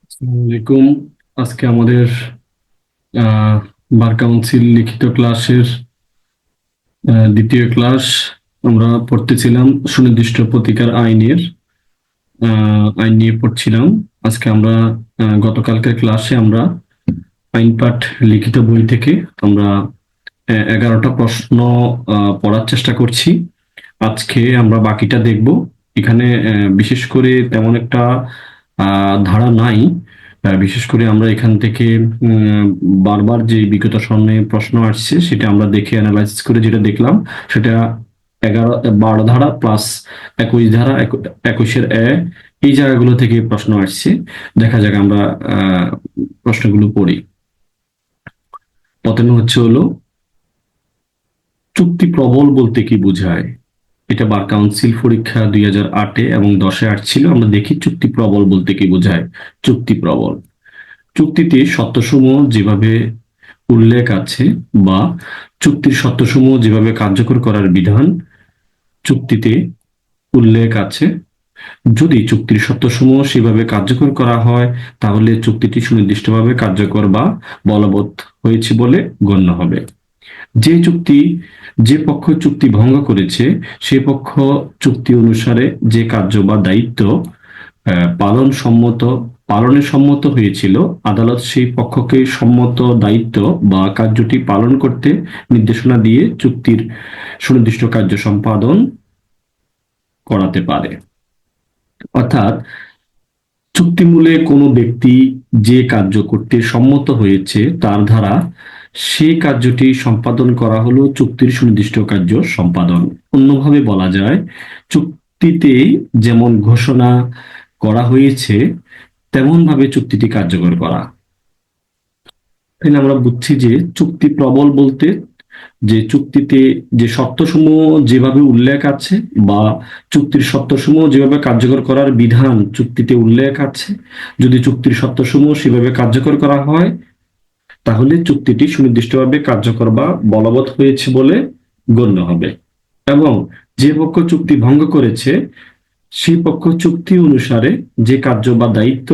আসসালামু আলাইকুম। আজকে আমাদের আহ, বার কাউন্সিল লিখিত ক্লাসের দ্বিতীয় ক্লাস। আমরা পড়তেছিলাম সুনির্দিষ্ট প্রতিকার আইন নিয়ে পড়ছিলাম। আজকে আমরা গতকালকের ক্লাসে আমরা আইন পাঠ লিখিত বই থেকে আমরা 11টা প্রশ্ন পড়ার চেষ্টা করছি। আজকে আমরা বাকিটা দেখব। এখানে বিশেষ করে তেমন একটা ধারা নাই। বিশেষ করে আমরা এখান থেকে বারবার যে বিগত সামনে প্রশ্ন আসছে সেটা আমরা দেখে অ্যানালাইসিস করে যেটা দেখলাম সেটা 12 ধারা প্লাস 21 ধারা, 21-এর এই জায়গাগুলো থেকে প্রশ্ন আসছে। দেখা যাক আমরা প্রশ্নগুলো পড়ি। প্রথমে হলো চুক্তি প্রবল বলতে কি বোঝায়। এটা বার কাউন্সিল পরীক্ষা 2008-এ এবং 10-এ আসছিল। আমরা দেখি চুক্তি প্রবল বলতে কি বোঝায়। চুক্তি প্রবল চুক্তিতে শর্তসমূহ যেভাবে উল্লেখ আছে বা চুক্তির শর্তসমূহ যেভাবে কার্যকর করার বিধান চুক্তিতে উল্লেখ আছে, যদি চুক্তির শর্তসমূহ সেভাবে কার্যকর করা হয় তাহলে চুক্তিটি সুনির্দিষ্টভাবে কার্যকর বা বলবৎ হয়েছে বলে গণ্য হবে। যে চুক্তি যে পক্ষ চুক্তি ভঙ্গ করেছে সে পক্ষ চুক্তি অনুসারে যে কার্য বা দায়িত্ব পালন সম্মত পালনের সম্মত হয়েছিল, আদালত সেই পক্ষকে সম্মত দায়িত্ব বা কার্যটি পালন করতে নির্দেশনা দিয়ে চুক্তির সুনির্দিষ্ট কার্য সম্পাদন করাতে পারে। অর্থাৎ চুক্তিমূলে কোনো ব্যক্তি যে কার্য করতে সম্মত হয়েছে তার দ্বারা সেই কার্যটি সম্পাদন করা হলো চুক্তির সুনির্দিষ্ট কার্য সম্পাদন। অন্যভাবে বলা যায়, চুক্তিতে যেমন ঘোষণা করা হয়েছে তেমন ভাবে চুক্তিটি কার্যকর করা। তাহলে আমরা বুঝছি যে চুক্তি প্রবল বলতে যে চুক্তিতে যে শর্তসমূহ যেভাবে উল্লেখ আছে বা চুক্তির শর্তসমূহ যেভাবে কার্যকর করার বিধান চুক্তিতে উল্লেখ আছে, যদি চুক্তির শর্তসমূহ সেভাবে কার্যকর করা হয় তাহলে চুক্তিটি সুনির্দিষ্টভাবে কার্যকর বা বলবৎ হয়েছে বলে গণ্য হবে। এবং যে পক্ষ চুক্তি ভঙ্গ করেছে সেই পক্ষ চুক্তি অনুসারে যে কার্য বা দায়িত্ব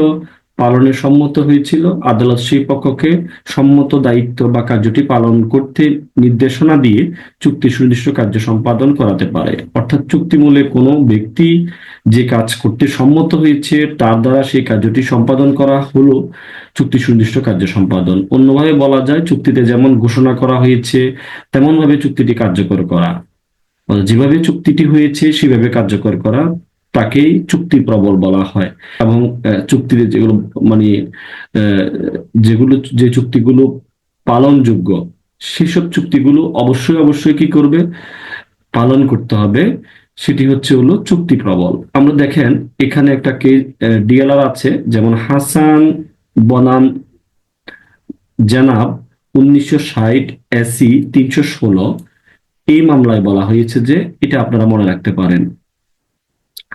পালনে সম্মত হয়েছিল, আদালত সেই পক্ষকে সম্মত দায়িত্ব বা কার্যটি পালন করতে নির্দেশনা দিয়ে চুক্তি সুনির্দিষ্ট কার্য সম্পাদন করাতে পারে। অর্থাৎ চুক্তিমূলে কোনো ব্যক্তি যে কাজ করতে সম্মত হয়েছে তার দ্বারা সেই কার্যটি সম্পাদন করা হলো চুক্তি সুনির্দিষ্ট কার্য সম্পাদন। অন্যভাবে বলা যায়, চুক্তিতে যেমন ঘোষণা করা হয়েছে তেমন ভাবে চুক্তিটি কার্যকর করা, যেভাবে চুক্তিটি হয়েছে সেভাবে কার্যকর করা, তাকেই চুক্তি প্রবল বলা হয়। এবং চুক্তিতে যেগুলো মানে যে চুক্তিগুলো পালনযোগ্য সেসব চুক্তিগুলো অবশ্যই অবশ্যই কি করবে, পালন করতে হবে। সেটি হলো চুক্তি প্রবল। আমরা দেখেন এখানে একটা ডিএলআর আছে, যেমন হাসান বনাম জানাব 1960 এসি 316। এই মামলায় বলা হয়েছে যে, এটা আপনারা মনে রাখতে পারেন,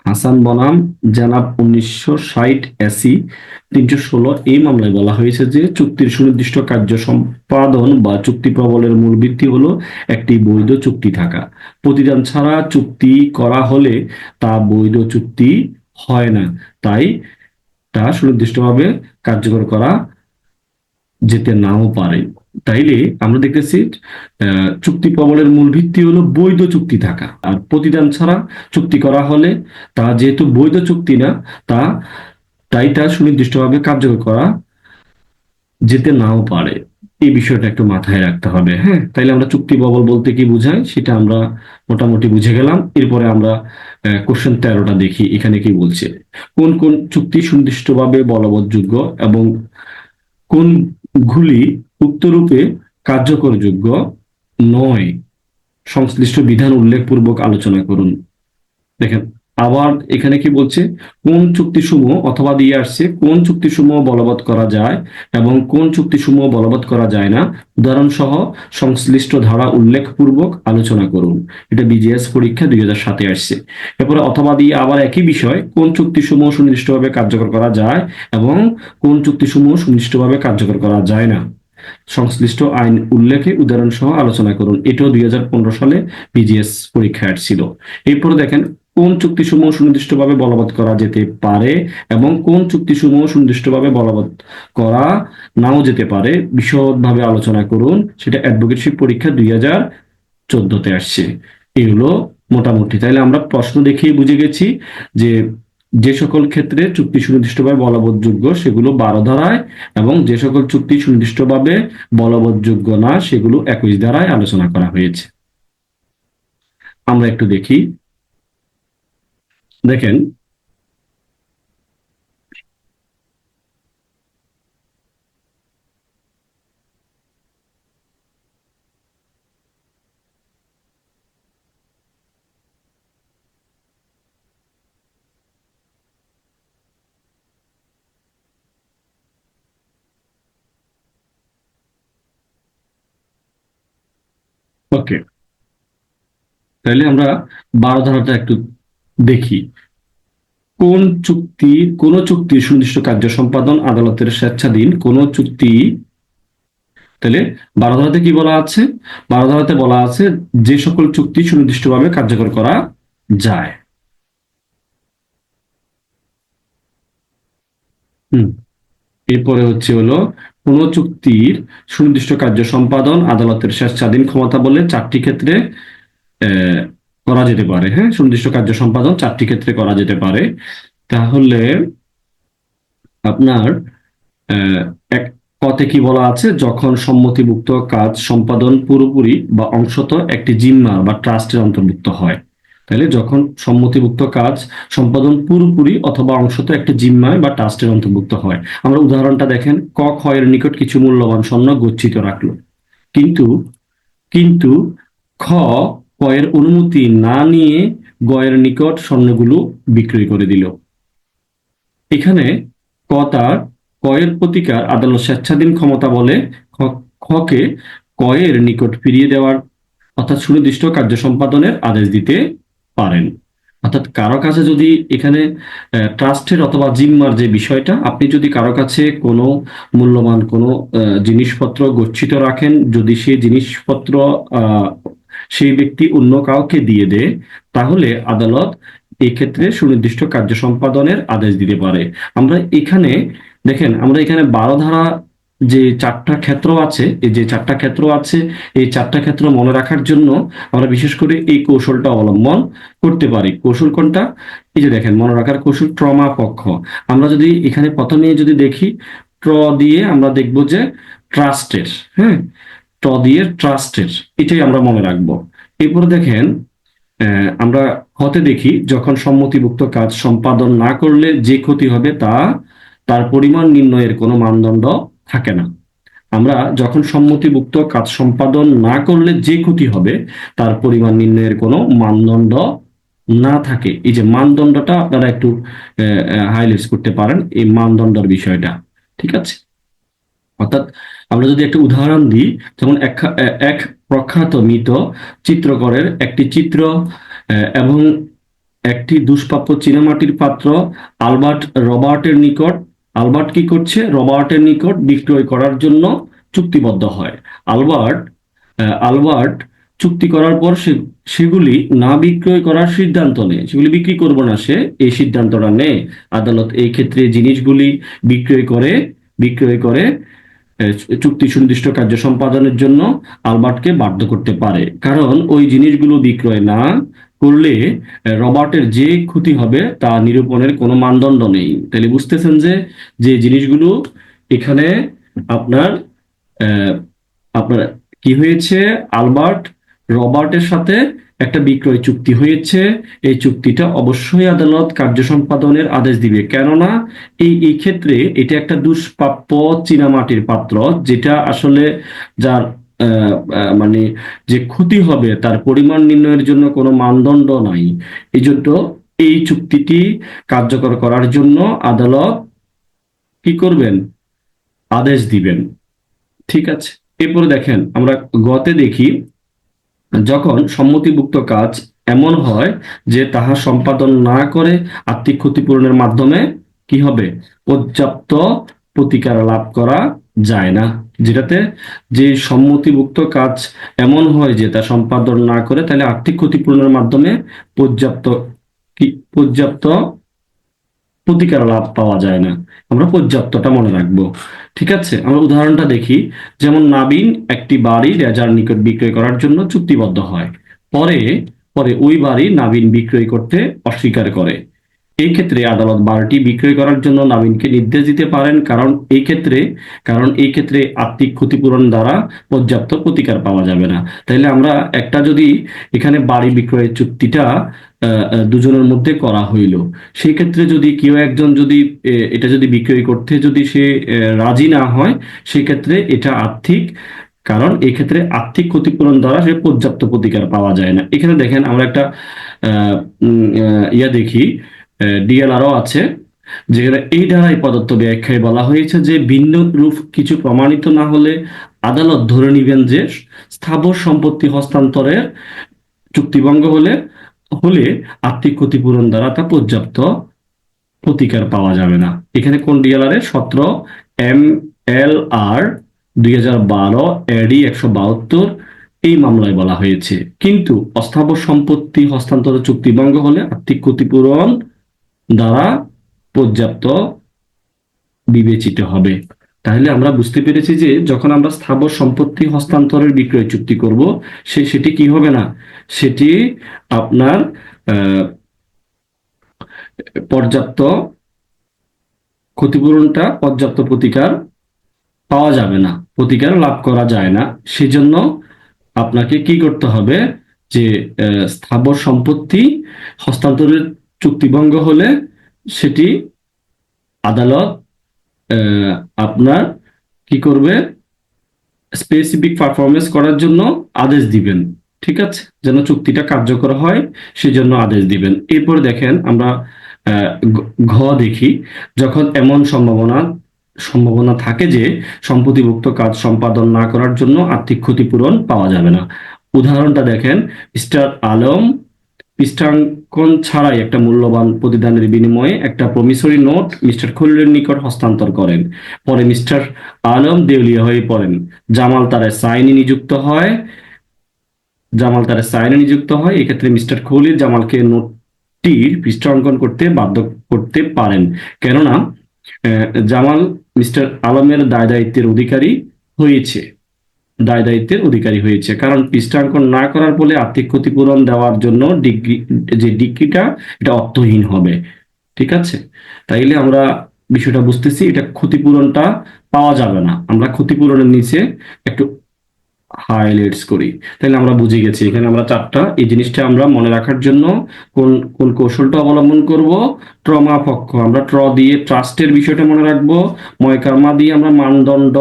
হাসান বনাম জানাব 1960 এসি 316। এই মামলায় বলা হয়েছে যে চুক্তির সুনির্দিষ্ট কার্য সম্পাদন বা চুক্তি প্রবলের মূল ভিত্তি হলো একটি বৈধ চুক্তি থাকা। প্রতিদান ছাড়া চুক্তি করা হলে তা বৈধ চুক্তি হয় না, তাই তা সুনির্দিষ্টভাবে কার্যকর করা যেতে নাও পারে। তাইলে আমরা দেখতেছি চুক্তি প্রবলের মূল ভিত্তি হলো বৈধ চুক্তি থাকা, আর প্রতিদান ছাড়া চুক্তি করা হলে তা যেহেতু বৈধ চুক্তি না, তা তাই তা সুনির্দিষ্টভাবে কার্যকর করা যেতে নাও পারে। এই বিষয়টা একটু মাথায় রাখতে হবে। হ্যাঁ, তাইলে আমরা চুক্তি প্রবল বলতে কি বোঝায় সেটা আমরা মোটামুটি বুঝে গেলাম। এরপরে আমরা কোশ্চেন 13টা দেখি, এখানে কি বলছে। কোন কোন চুক্তি সুনির্দিষ্টভাবে বলবৎযোগ্য এবং কোনগুলি উক্তরূপে কার্যকরযোগ্য নয়, সংশ্লিষ্ট বিধান উল্লেখপূর্বক আলোচনা করুন। দেখেন আবার এখানে কি বলছে, কোন চুক্তিসমূহ অথবা দিয়ে আসছে কোন চুক্তিসমূহ বলবৎ করা যায় এবং কোন চুক্তিসমূহ বলবৎ করা যায় না, উদাহরণ সহ সংশ্লিষ্ট ধারা উল্লেখপূর্বক আলোচনা করুন। এটা বিজিএস পরীক্ষা 2007-এ আসছে। এরপরে অথবা দিয়ে আবার একই বিষয়, কোন চুক্তিসমূহ সুনির্দিষ্টভাবে কার্যকর করা যায় এবং কোন চুক্তিসমূহ সুনির্দিষ্টভাবে কার্যকর করা যায় না, সংশ্লিষ্ট আইন উল্লেখে উদাহরণ সহ আলোচনা করুন। এটাও 2015 সালে বিজিএস পরীক্ষায় আসছিল। এরপরে দেখেন কোন চুক্তিসমূহ সুনির্দিষ্টভাবে বলবৎ করা যেতে পারে এবং কোন চুক্তিসমূহ সুনির্দিষ্টভাবে বলবৎ করা নাও যেতে পারে বিশদভাবে আলোচনা করুন, সেটা অ্যাডভোকেটশিপ পরীক্ষা 2014-তে আসছে। এগুলো মোটামুটি। তাহলে আমরা প্রশ্ন দেখেই বুঝে গেছি যে যে সকল ক্ষেত্রে চুক্তি সুনির্দিষ্টভাবে বলবৎযোগ্য সেগুলো 12 ধারায়, এবং যে সকল চুক্তি সুনির্দিষ্টভাবে বলবৎযোগ্য না সেগুলো 21 ধারায় আলোচনা করা হয়েছে। আমরা একটু দেখি। দেখেন, ওকে, তাহলে আমরা 12 ধারাটা একটু দেখি। কোন চুক্তি সুনির্দিষ্ট কার্য সম্পাদন আদালতের স্বেচ্ছাধীন কোন চুক্তি। তাহলে 12 ধারাতে কি বলা আছে? 12 ধারাতে বলা আছে যে সকল চুক্তি সুনির্দিষ্টভাবে কার্যকর করা যায়। এরপরে হলো কোন চুক্তির সুনির্দিষ্ট কার্য সম্পাদন আদালতের স্বেচ্ছাধীন ক্ষমতা বলে 4টি ক্ষেত্রে করা যেতে পারে। হ্যাঁ, সুনির্দিষ্ট কার্য সম্পাদন 4টি ক্ষেত্রে করা যেতে পারে। তাহলে আপনার এক পথে কি বলা আছে? যখন সম্মতিভুক্ত কাজ সম্পাদন পুরোপুরি বা অংশত একটি জিম্মা বা ট্রাস্টের অন্তর্ভুক্ত হয়। তাহলে যখন সম্মতিভুক্ত কাজ সম্পাদন পুরোপুরি অথবা অংশত একটি জিম্মায় বা ট্রাস্টের অন্তর্ভুক্ত হয়। আমরা উদাহরণটা দেখেন, ক খ এর নিকট কিছু মূল্যবান স্বর্ণ গচ্ছিত রাখলো, কিন্তু কিন্তু খ ক এর অনুমতি না নিয়ে গ এর নিকট স্বর্ণগুলো বিক্রয় করে দিল। এখানে ক তার ক এর প্রতিকার আদালত স্বেচ্ছাধীন ক্ষমতা বলে খকে ক এর নিকট ফিরিয়ে দেওয়ার অর্থাৎ সুনির্দিষ্ট কার্য সম্পাদনের আদেশ দিতে পারেন। অর্থাৎ কারো কাছে যদি এখানে ট্রাস্টের অথবা জিম্মার যে বিষয়টা, আপনি যদি কারো কাছে কোনো মূল্যবান কোনো জিনিসপত্র গচ্ছিত রাখেন, যদি সেই জিনিসপত্র সেই ব্যক্তি অন্য কাউকে দিয়ে দেয়, তাহলে আদালত এই ক্ষেত্রে সুনির্দিষ্ট কার্য সম্পাদনের আদেশ দিতে পারে। আমরা এখানে দেখেন, আমরা এখানে 12 ধারা যে 4টা ক্ষেত্র আছে, এই যে 4টা ক্ষেত্র আছে, এই 4টা ক্ষেত্র মনে রাখার জন্য আমরা বিশেষ করে এই কৌশলটা অবলম্বন করতে পারি। কৌশল কোনটা? এই যে দেখেন, মনে রাখার কৌশল ট্রমা পক্ষ। আমরা যদি এখানে প্রথমে যদি দেখি, ট্র দিয়ে আমরা দেখব যে ট্রাস্টের, হ্যাঁ, ট্র দিয়ে ট্রাস্টের, এটাই আমরা মনে রাখবো। এরপরে দেখেন, আমরা হতে দেখি যখন সম্মতিভুক্ত কাজ সম্পাদন না করলে যে ক্ষতি হবে তার পরিমাণ নির্ণয়ের কোনো মানদণ্ড থাকে না। আমরা যখন সম্মতিভুক্ত কাজ সম্পাদন না করলে যে ক্ষতি হবে তার পরিমাণ নির্ণয়ের কোনো মানদণ্ড না থাকে। এই যে মানদণ্ডটা আপনারা একটু হাইলাইট করতে পারেন, এই মানদণ্ডের বিষয়টা। ঠিক আছে? অর্থাৎ আমরা যদি একটা উদাহরণ দিই, যেমন এক প্রখ্যাত মৃত চিত্রকরের একটি চিত্র এবং একটি দুষ্প্রাপ্য চীনামাটির পাত্র আলবার্ট কি করছে? রবার্টের নিকট বিক্রয় করার জন্য চুক্তিবদ্ধ হয়। আলবার্ট চুক্তি করার পর সেগুলি না বিক্রয় করার সিদ্ধান্ত নেয়, সেগুলি বিক্রি করবো না, সে এই সিদ্ধান্তটা নেয়। আদালত এই ক্ষেত্রে জিনিসগুলি বিক্রয় করে চুক্তি সুনির্দিষ্ট কার্য সম্পাদনের জন্য আলবার্টকে বাধ্য করতে পারে, কারণ ওই জিনিসগুলো বিক্রয় না করলে রবার্টের যে ক্ষতি হবে তা নিরূপণের কোনো মানদণ্ড নেই। তাহলে বুঝতেছেন যে যে জিনিসগুলো এখানে আপনার আপনার কি হয়েছে, রবার্টের সাথে একটা বিক্রয় চুক্তি হয়েছে, এই চুক্তিটা অবশ্যই আদালত কার্য সম্পাদনের আদেশ দিবে, কেননা এই ক্ষেত্রে এটা একটা দুষ্প্রাপ্য চীনামাটির পাত্র, যেটা আসলে যার মানে যে ক্ষতি হবে তার পরিমাণ নির্ণয়ের জন্য কোনো মানদণ্ড নাই। এই জন্য এই চুক্তিটি কার্যকর করার জন্য আদালত কি করবেন? আদেশ দিবেন। ঠিক আছে? এরপরে দেখেন, আমরা গতে দেখি, যখন সম্মতিভুক্ত কাজ এমন হয় যে তাহা সম্পাদন না করে আর্থিক ক্ষতিপূরণের মাধ্যমে কি হবে? পর্যাপ্ত প্রতিকার লাভ করা যায় না। যেটাতে যে সম্মতিভুক্ত কাজ এমন হয় যে তা সম্পাদন না করে, তাহলে আর্থিক ক্ষতিপূরণের মাধ্যমে পর্যাপ্ত কি পর্যাপ্ত প্রতিকার লাভ পাওয়া যায় না। আমরা পর্যাপ্তটা মনে রাখবো। ঠিক আছে, আমরা উদাহরণটা দেখি। যেমন নাবিন একটি বাড়ি রাজার নিকট বিক্রয় করার জন্য চুক্তিবদ্ধ হয়। পরে পরে ওই বাড়ি নাবিন বিক্রয় করতে অস্বীকার করে। এই ক্ষেত্রে আদালত বাড়িটি বিক্রয় করার জন্য নাবিনকে নির্দেশ দিতে পারেন, কারণ এই ক্ষেত্রে আর্থিক ক্ষতিপূরণ দ্বারা পর্যাপ্ত প্রতিকার পাওয়া যাবে না। তাইলে আমরা একটা যদি এখানে বাড়ি বিক্রয়ের চুক্তিটা দুজনের মধ্যে করা হইল, সেই ক্ষেত্রে যদি কেউ একজন যদি এটা যদি বিক্রয় করতে যদি সে রাজি না হয়, সেই ক্ষেত্রে এটা আর্থিক, কারণ এই ক্ষেত্রে আর্থিক ক্ষতিপূরণ দ্বারা সে পর্যাপ্ত প্রতিকার পাওয়া যায় না। এখানে দেখেন আমরা একটা ইয়া দেখি, ডিএলআরও আছে, যেখানে এই ধারায় প্রদত্ত ব্যাখ্যায় বলা হয়েছে যে ভিন্ন রূপ কিছু প্রমাণিত না হলে আদালত ধরে নিবেন যে স্থাবর সম্পত্তি হস্তান্তরের চুক্তিভঙ্গ হলে হলে আর্থিক ক্ষতিপূরণ দ্বারা তা পর্যাপ্ত প্রতিকার পাওয়া যাবে না। এখানে কোন ডিএলআর এর 17 MLR 2012 এডি 172 এই মামলায় বলা হয়েছে। কিন্তু অস্থাবর সম্পত্তি হস্তান্তর চুক্তিভঙ্গ হলে আর্থিক ক্ষতিপূরণ দ্বারা পর্যাপ্ত বিবেচিত হবে। তাহলে আমরা বুঝতে পেরেছি যে যখন আমরা স্থাবর সম্পত্তি হস্তান্তরের বিক্রয় চুক্তি করব, সেটি কি হবে না, সেটি আপনার পর্যাপ্ত ক্ষতিপূরণটা পর্যাপ্ত প্রতিকার পাওয়া যাবে না, প্রতিকার লাভ করা যায় না। সেজন্য আপনাকে কি করতে হবে, যে স্থাবর সম্পত্তি হস্তান্তরের চুক্তিভঙ্গ হলে সেটি আদালত আপনার কি করবে, স্পেসিফিক পারফরমেন্স করার জন্য আদেশ দিবেন। ঠিক আছে, যেন চুক্তিটা কার্যকর হয় সেজন্য আদেশ দিবেন। এরপর দেখেন আমরা ঘ দেখি, যখন এমন সম্ভাবনা থাকে যে সম্পত্তিভুক্ত কাজ সম্পাদন না করার জন্য আর্থিক ক্ষতিপূরণ পাওয়া যাবে না। উদাহরণটা দেখেন, মিস্টার আলম পৃষ্ঠাঙ্কন ছাড়াই একটা মূল্যবান প্রতিদানের বিনিময়ে একটা প্রমিসরি নোট মিস্টার খলিলের নিকট হস্তান্তর করেন। পরে মিস্টার আলম দেউলিয়া হয়ে পড়েন। জামাল তার সাইনে নিযুক্ত হয়। এক্ষেত্রে মিস্টার খলিল জামালকে নোটটির পৃষ্ঠাঙ্কন করতে বাধ্য করতে পারেন, কেননা জামাল মিস্টার আলমের দায় দায়িত্বের অধিকারী হয়েছে, কারণ পৃষ্ঠাঙ্কন না করার ফলে আর্থিক ক্ষতিপূরণ দেওয়ার জন্য ডিগ্রিটা এটা অর্থহীন হবে। ঠিক আছে, তাইলে আমরা বিষয়টা বুঝতেছি, এটা ক্ষতিপূরণটা পাওয়া যাবে না। আমরা ক্ষতিপূরণের নিচে একটু হাইলাইটস করি, তাহলে আমরা বুঝে গেছি। এখানে আমরা চারটা, এই জিনিসটা আমরা মনে রাখার জন্য কোন কোন কৌশলটা অবলম্বন করব। ট্রমা পক্ষ আমরা ট্র দিয়ে ট্রাস্টের বিষয়টা মনে রাখবো। ময়কারমা দিয়ে আমরা মানদণ্ড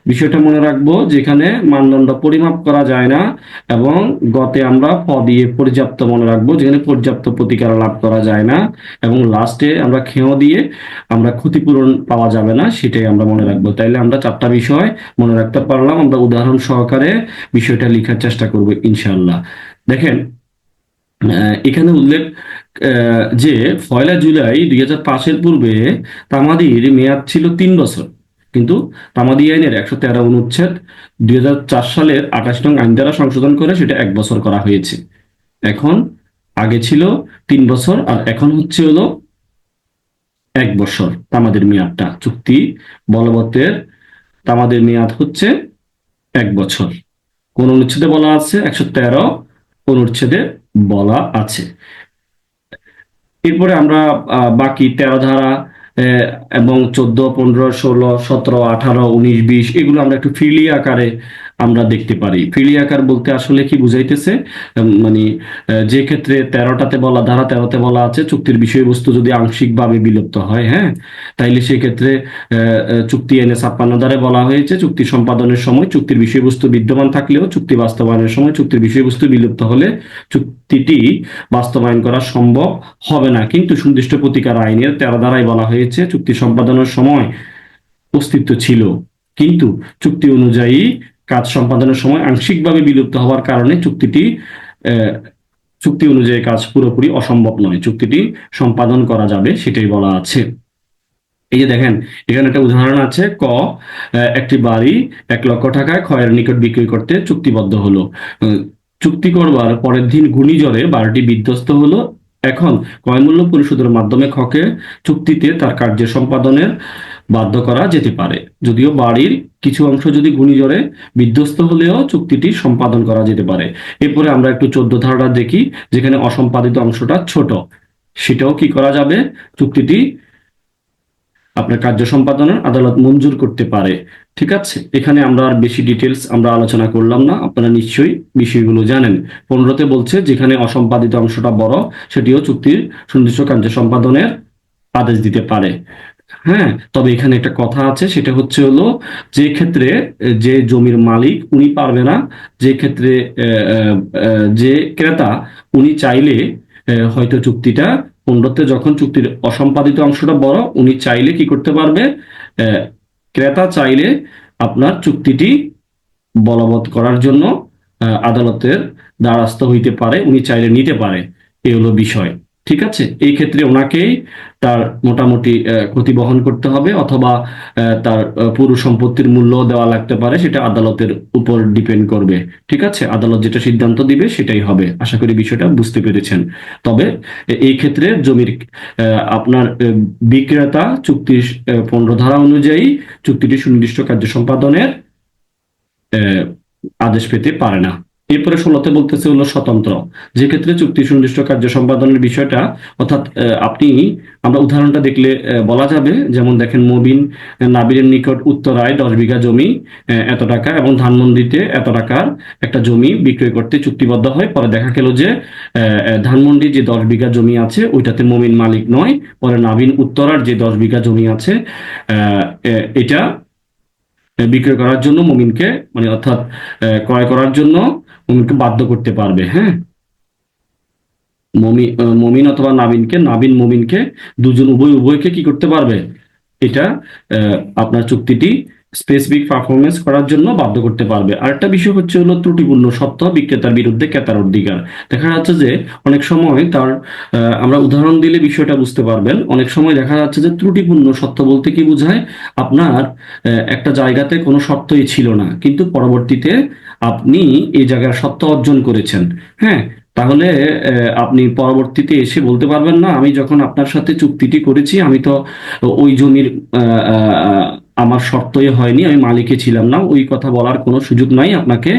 বিষয়টা মনে রাখবো, যেখানে মানদণ্ড পরিমাপ করা যায় না। এবং গতে আমরা প দিয়ে পর্যাপ্ত মনে রাখবো, যেখানে পর্যাপ্ত প্রতিকার লাভ করা যায় না। এবং লাস্টে আমরা খেয় দিয়ে আমরা ক্ষতিপূরণ পাওয়া যাবে না, সেটাই আমরা মনে রাখবো। তাইলে আমরা চারটা বিষয় মনে রাখতে পারলাম। আমরা উদাহরণ সহকারে বিষয়টা লেখার চেষ্টা করব ইনশাআল্লাহ। দেখেন এখানে উল্লেখ যে 1 জুলাই 2005 পূর্বে তামাদির মেয়াদ ছিল 3 বছর, কিন্তু তামাদি আইনের 113 অনুচ্ছেদ 2004 সালের 28 নং আইন দ্বারা সংশোধন করে সেটা 1 বছর করা হয়েছে। এখন আগে ছিল 3 বছর, আর এখন হচ্ছে হলো 1 বছর। তামাদের মেয়াদটা চুক্তি বলবতের তামাদের মেয়াদ হচ্ছে 1 বছর। কোন অনুচ্ছেদে বলা আছে? 113 অনুচ্ছেদে বলা আছে। এরপরে আমরা বাকি 13 ধারা এবং 14, 15, 16, 17, 18, 19, 20 এগুলো আমরা একটু ফ্রিলি আকারে আমরা দেখতে পারি। ফ্রিলি আকার বলতে আসলে কি বুঝাইতেছে, মানে যে ক্ষেত্রে 13টাতে বলা, ধারা 13তে বলা আছে চুক্তির বিষয়বস্তু যদি আংশিকভাবে বিলুপ্ত হয়, হ্যাঁ, তাইলে সেক্ষেত্রে চুক্তি আইনে 56 ধারায় বলা হয়েছে চুক্তি সম্পাদনের সময় চুক্তির বিষয়বস্তু বিদ্যমান থাকলেও চুক্তি বাস্তবায়নের সময় চুক্তির বিষয়বস্তু বিলুপ্ত হলে চুক্তিটি বাস্তবায়ন করা সম্ভব হবে না। কিন্তু সুনির্দিষ্ট প্রতিকার আইনের 13 ধারায় বলা হয়েছে চুক্তি সম্পাদনের সময় অস্তিত্ব ছিল, কিন্তু চুক্তি অনুযায়ী কাজ সম্পাদনের সময় আংশিকভাবে বিলুপ্ত হওয়ার কারণে চুক্তি অনুযায়ী কাজ পুরোপুরি অসম্ভব নয়, চুক্তিটি সম্পাদন করা যাবে, সেটাই বলা আছে। এই যে দেখেন এখানে একটা উদাহরণ আছে, একটি বাড়ি 1 লক্ষ টাকায় ক্ষয়ের নিকট বিক্রয় করতে চুক্তিবদ্ধ হলো। চুক্তি করবার পরের দিন ঘূর্ণিঝড়ে বাড়িটি বিধ্বস্ত হলো এখন ক্রয়মূল্য পরিশোধের মাধ্যমে খকে চুক্তিতে তার কার্য সম্পাদনের বাধ্য করা যেতে পারে। যদিও বাড়ির কিছু অংশ যদি ঘূর্ণিঝড়ে বিধ্বস্ত হলেও চুক্তিটি সম্পাদন করা যেতে পারে। এরপরে আমরা একটু 14 ধারাটা দেখি, যেখানে অসম্পাদিত অংশটা ছোট, সেটাও কি করা যাবে, চুক্তিটি আপনার কার্য সম্পাদনের আদালত মঞ্জুর করতে পারে। ঠিক আছে, এখানে আমরা আর বেশি ডিটেলস আমরা আলোচনা করলাম না, আপনারা নিশ্চয়ই বিষয়গুলো জানেন। 15তে বলছে যেখানে অসম্পাদিত অংশটা বড়, সেটিও চুক্তির সুনির্দিষ্ট কার্য সম্পাদনের আদেশ দিতে পারে। হ্যাঁ, তবে এখানে একটা কথা আছে, সেটা হচ্ছে হলো যে ক্ষেত্রে যে জমির মালিক উনি পারবে না, যে ক্ষেত্রে যে ক্রেতা উনি চাইলে হয়তো চুক্তিটা 15তে যখন চুক্তির অসম্পাদিত অংশটা বড়, উনি চাইলে কি করতে পারবে, আহ, ক্রেতা চাইলে আপনার চুক্তিটি বলবৎ করার জন্য আদালতের দ্বারস্থ হইতে পারে, উনি চাইলে নিতে পারে। এই হলো বিষয়। ঠিক আছে, এই ক্ষেত্রে ওনাকেই তার মোটামুটি ক্ষতি বহন করতে হবে, অথবা তার পুরো সম্পত্তির মূল্য দেওয়া লাগতে পারে, সেটা আদালতের উপর ডিপেন্ড করবে। ঠিক আছে, আদালত যেটা সিদ্ধান্ত দিবে সেটাই হবে। আশা করি বিষয়টা বুঝতে পেরেছেন। তবে এই ক্ষেত্রে জমির আপনার বিক্রেতা চুক্তির 15 ধারা অনুযায়ী চুক্তিটি সুনির্দিষ্ট কার্য সম্পাদনের আদেশ পেতে পারে না। এরপরে 16তে বলতেছে হলো স্বতন্ত্র, যে ক্ষেত্রে চুক্তি সুনির্দিষ্ট কার্য সম্পাদনের বিষয়টা, অর্থাৎ আমরা উদাহরণটা দেখলে বলা যাবে, যেমন দেখেন মবিন নাবিরের নিকট উত্তরায় 10 বিঘা জমি এত টাকা এবং ধানমন্ডিতে এত টাকার একটা জমি বিক্রয় করতে চুক্তিবদ্ধ হয়। পরে দেখা গেল যে ধানমন্ডি যে 10 বিঘা জমি আছে ওইটাতে মমিন মালিক নয়, পরে নাবিন উত্তরার যে 10 বিঘা জমি আছে এটা বিক্রয় করার জন্য মমিনকে, মানে অর্থাৎ ক্রয় করার জন্য মমিনকে বাধ্য করতে পারবে। হ্যাঁ, মমিন অথবা নাবিন মমিনকে দুজন উভয়কে কি করতে পারবে, এটা আপনার চুক্তিটি স্পেসিফিক পারফরমেন্স করার জন্য বাধ্য করতে পারবে। আরেকটা বিষয় হচ্ছে হলো ত্রুটিপূর্ণ সত্য বিক্রেতার বিরুদ্ধে ক্রেতার অধিকার। দেখা যাচ্ছে যে অনেক সময় তার আমরা উদাহরণ দিলে বিষয়টা বুঝতে পারবেন। অনেক সময় দেখা যাচ্ছে যে ত্রুটিপূর্ণ সত্য বলতে কি বোঝায়, আপনার একটা জায়গাতে কোনো সত্যই ছিল না, কিন্তু পরবর্তীতে আপনি এই জায়গার সত্য অর্জন করেছেন। হ্যাঁ, তাহলে আপনি পরবর্তীতে এসে বলতে পারবেন না, আমি যখন আপনার সাথে চুক্তিটি করেছি আমি তো ওই জমির আমার শর্তই হয়নি, আমি মালিকে ছিলাম না, ওই কথা বলার কোনো সুযোগ নাই। আপনাকে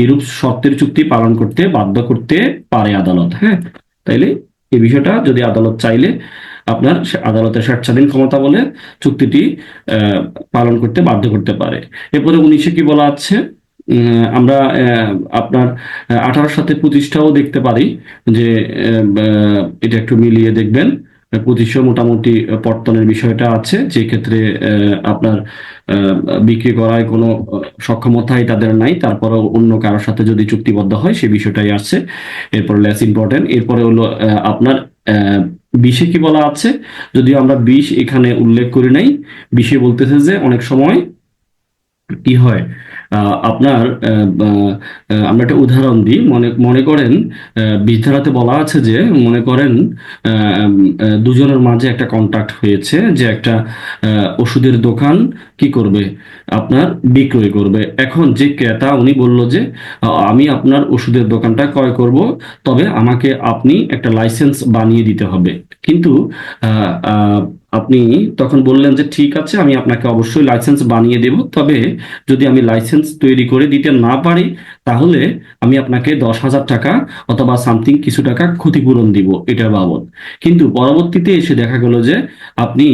এইরূপ শর্তের চুক্তি পালন করতে বাধ্য করতে পারে আদালত। হ্যাঁ, তাইলে এই বিষয়টা যদি আদালত চাইলে আপনার আদালতের স্বেচ্ছাধীন ক্ষমতা বলে চুক্তিটি পালন করতে বাধ্য করতে পারে। এরপরে 19-এ কি বলা আছে, আমরা আপনার 18-র সাথে 25টাও দেখতে পারি যে এটা একটু মিলিয়ে দেখবেন। 25-এ মোটামুটি পর্তনের বিষয়টা আছে, যে ক্ষেত্রে আপনার বিক্রি করায় কোনো সক্ষমতাই তাদের নাই, তারপরেও অন্য কারোর সাথে যদি চুক্তিবদ্ধ হয় সে বিষয়টাই আসছে। এরপরে লেস ইম্পর্টেন্ট, এরপরে হলো আপনার 20-এ কি বলা আছে, যদিও আমরা 20 এখানে উল্লেখ করি নাই। 20-এ বলতেছে যে অনেক সময় কি হয়, আপনার আমরা একটা উদাহরণ দিই, মনে মনে করেন বিধারাতে বলা আছে যে, মনে করেন দুজনের মাঝে একটা কন্ট্রাক্ট হয়েছে যে একটা ওষুধের দোকান কি করবে, আপনার বিক্রয় করবে। এখন যে ক্রেতা উনি বলল যে আমি আপনার ওষুধের দোকানটা ক্রয় করব, তবে আমাকে আপনি একটা লাইসেন্স বানিয়ে দিতে হবে। কিন্তু আহ, আহ, আপনি তখন বললেন যে ঠিক আছে, আমি আপনাকে অবশ্যই লাইসেন্স বানিয়ে দেব, তবে যদি আমি লাইসেন্স তৈরি করে দিতে না পারি তাহলে আমি আপনাকে 10,000 টাকা অথবা সামথিং কিছু টাকা ক্ষতিপূরণ দিব এটার বাবদ। কিন্তু পরবর্তীতে এসে দেখা গেল যে আপনি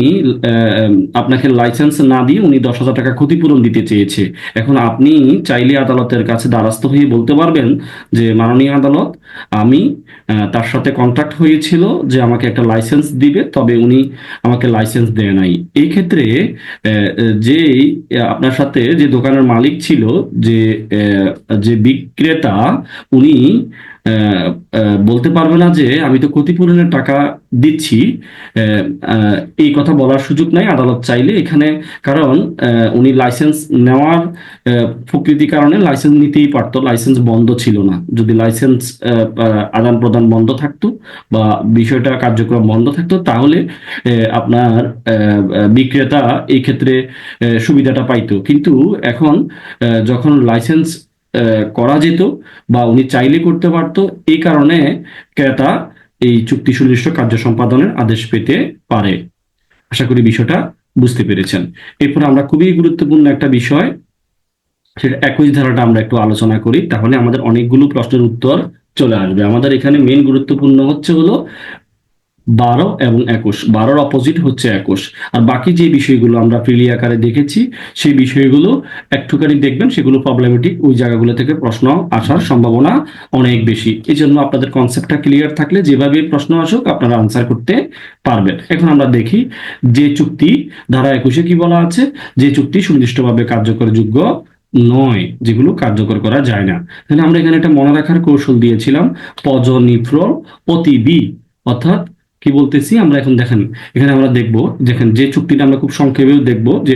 আপনাকে লাইসেন্স না দিয়ে উনি 10,000 টাকা ক্ষতিপূরণ দিতে চেয়েছে। এখন আপনি চাইলে আদালতের কাছে দ্বারস্থ হয়ে বলতে পারবেন যে মাননীয় আদালত, আমি তার সাথে কন্ট্রাক্ট হয়েছিল যে আমাকে একটা লাইসেন্স দিবে, তবে উনি আমাকে লাইসেন্স দেয় নাই। এই ক্ষেত্রে যে আপনার সাথে যে দোকানের মালিক ছিল, যে যে বিক্রেতা, উনি বলতে পারবে না যে আমি তো ক্ষতিপূরণের টাকা দিচ্ছি, এই কথা বলার সুযোগ নাই আদালত চাইলে এখানে। কারণ উনি লাইসেন্স নেওয়ার প্রকৃতি কারণে লাইসেন্স নিতেই পারতো, লাইসেন্স বন্ধ ছিল না। যদি লাইসেন্স আদান প্রদান বন্ধ থাকতো বা বিষয়টা কার্যক্রম বন্ধ থাকতো, তাহলে আপনার বিক্রেতা এই ক্ষেত্রে সুবিধাটা পাইতো। কিন্তু এখন যখন লাইসেন্স করা যেত বা উনি চাইলে করতে পারতো, এই কারণে ক্রেতা এই চুক্তি সুনির্দিষ্ট কার্য সম্পাদনের আদেশ পেতে পারে। আশা করি বিষয়টা বুঝতে পেরেছেন। এরপর আমরা খুবই গুরুত্বপূর্ণ একটা বিষয়, সেটা 21 ধারাটা আমরা একটু আলোচনা করি, তাহলে আমাদের অনেকগুলো প্রশ্নের উত্তর চলে আসবে। আমাদের এখানে মেন গুরুত্বপূর্ণ হচ্ছে হলো 12 এবং 21। 12-র অপোজিট হচ্ছে 21। আর বাকি যে বিষয়গুলো আমরা প্রিলি আকারে দেখেছি সেই বিষয়গুলো একটুখানি দেখবেন, সেগুলো প্রবলেমেটিক, ওই জায়গাগুলো থেকে প্রশ্ন আসার সম্ভাবনা অনেক বেশি। এই জন্য আপনাদের কনসেপ্টটা ক্লিয়ার থাকলে যেভাবে প্রশ্ন আসুক আপনারা আনসার করতে পারবেন। এখন আমরা দেখি যে চুক্তি ধারা 21-এ কি বলা আছে, যে চুক্তি সুনির্দিষ্টভাবে কার্যকর যোগ্য নয়, যেগুলো কার্যকর করা যায় না। তাহলে আমরা এখানে একটা মনে রাখার কৌশল দিয়েছিলাম, পজ নিফ্রল অতিবি, অর্থাৎ কি বলতেছি আমরা এখন দেখেন, এখানে আমরা দেখব, দেখেন যে চুক্তিটা আমরা খুব সংক্ষেপেও দেখব যে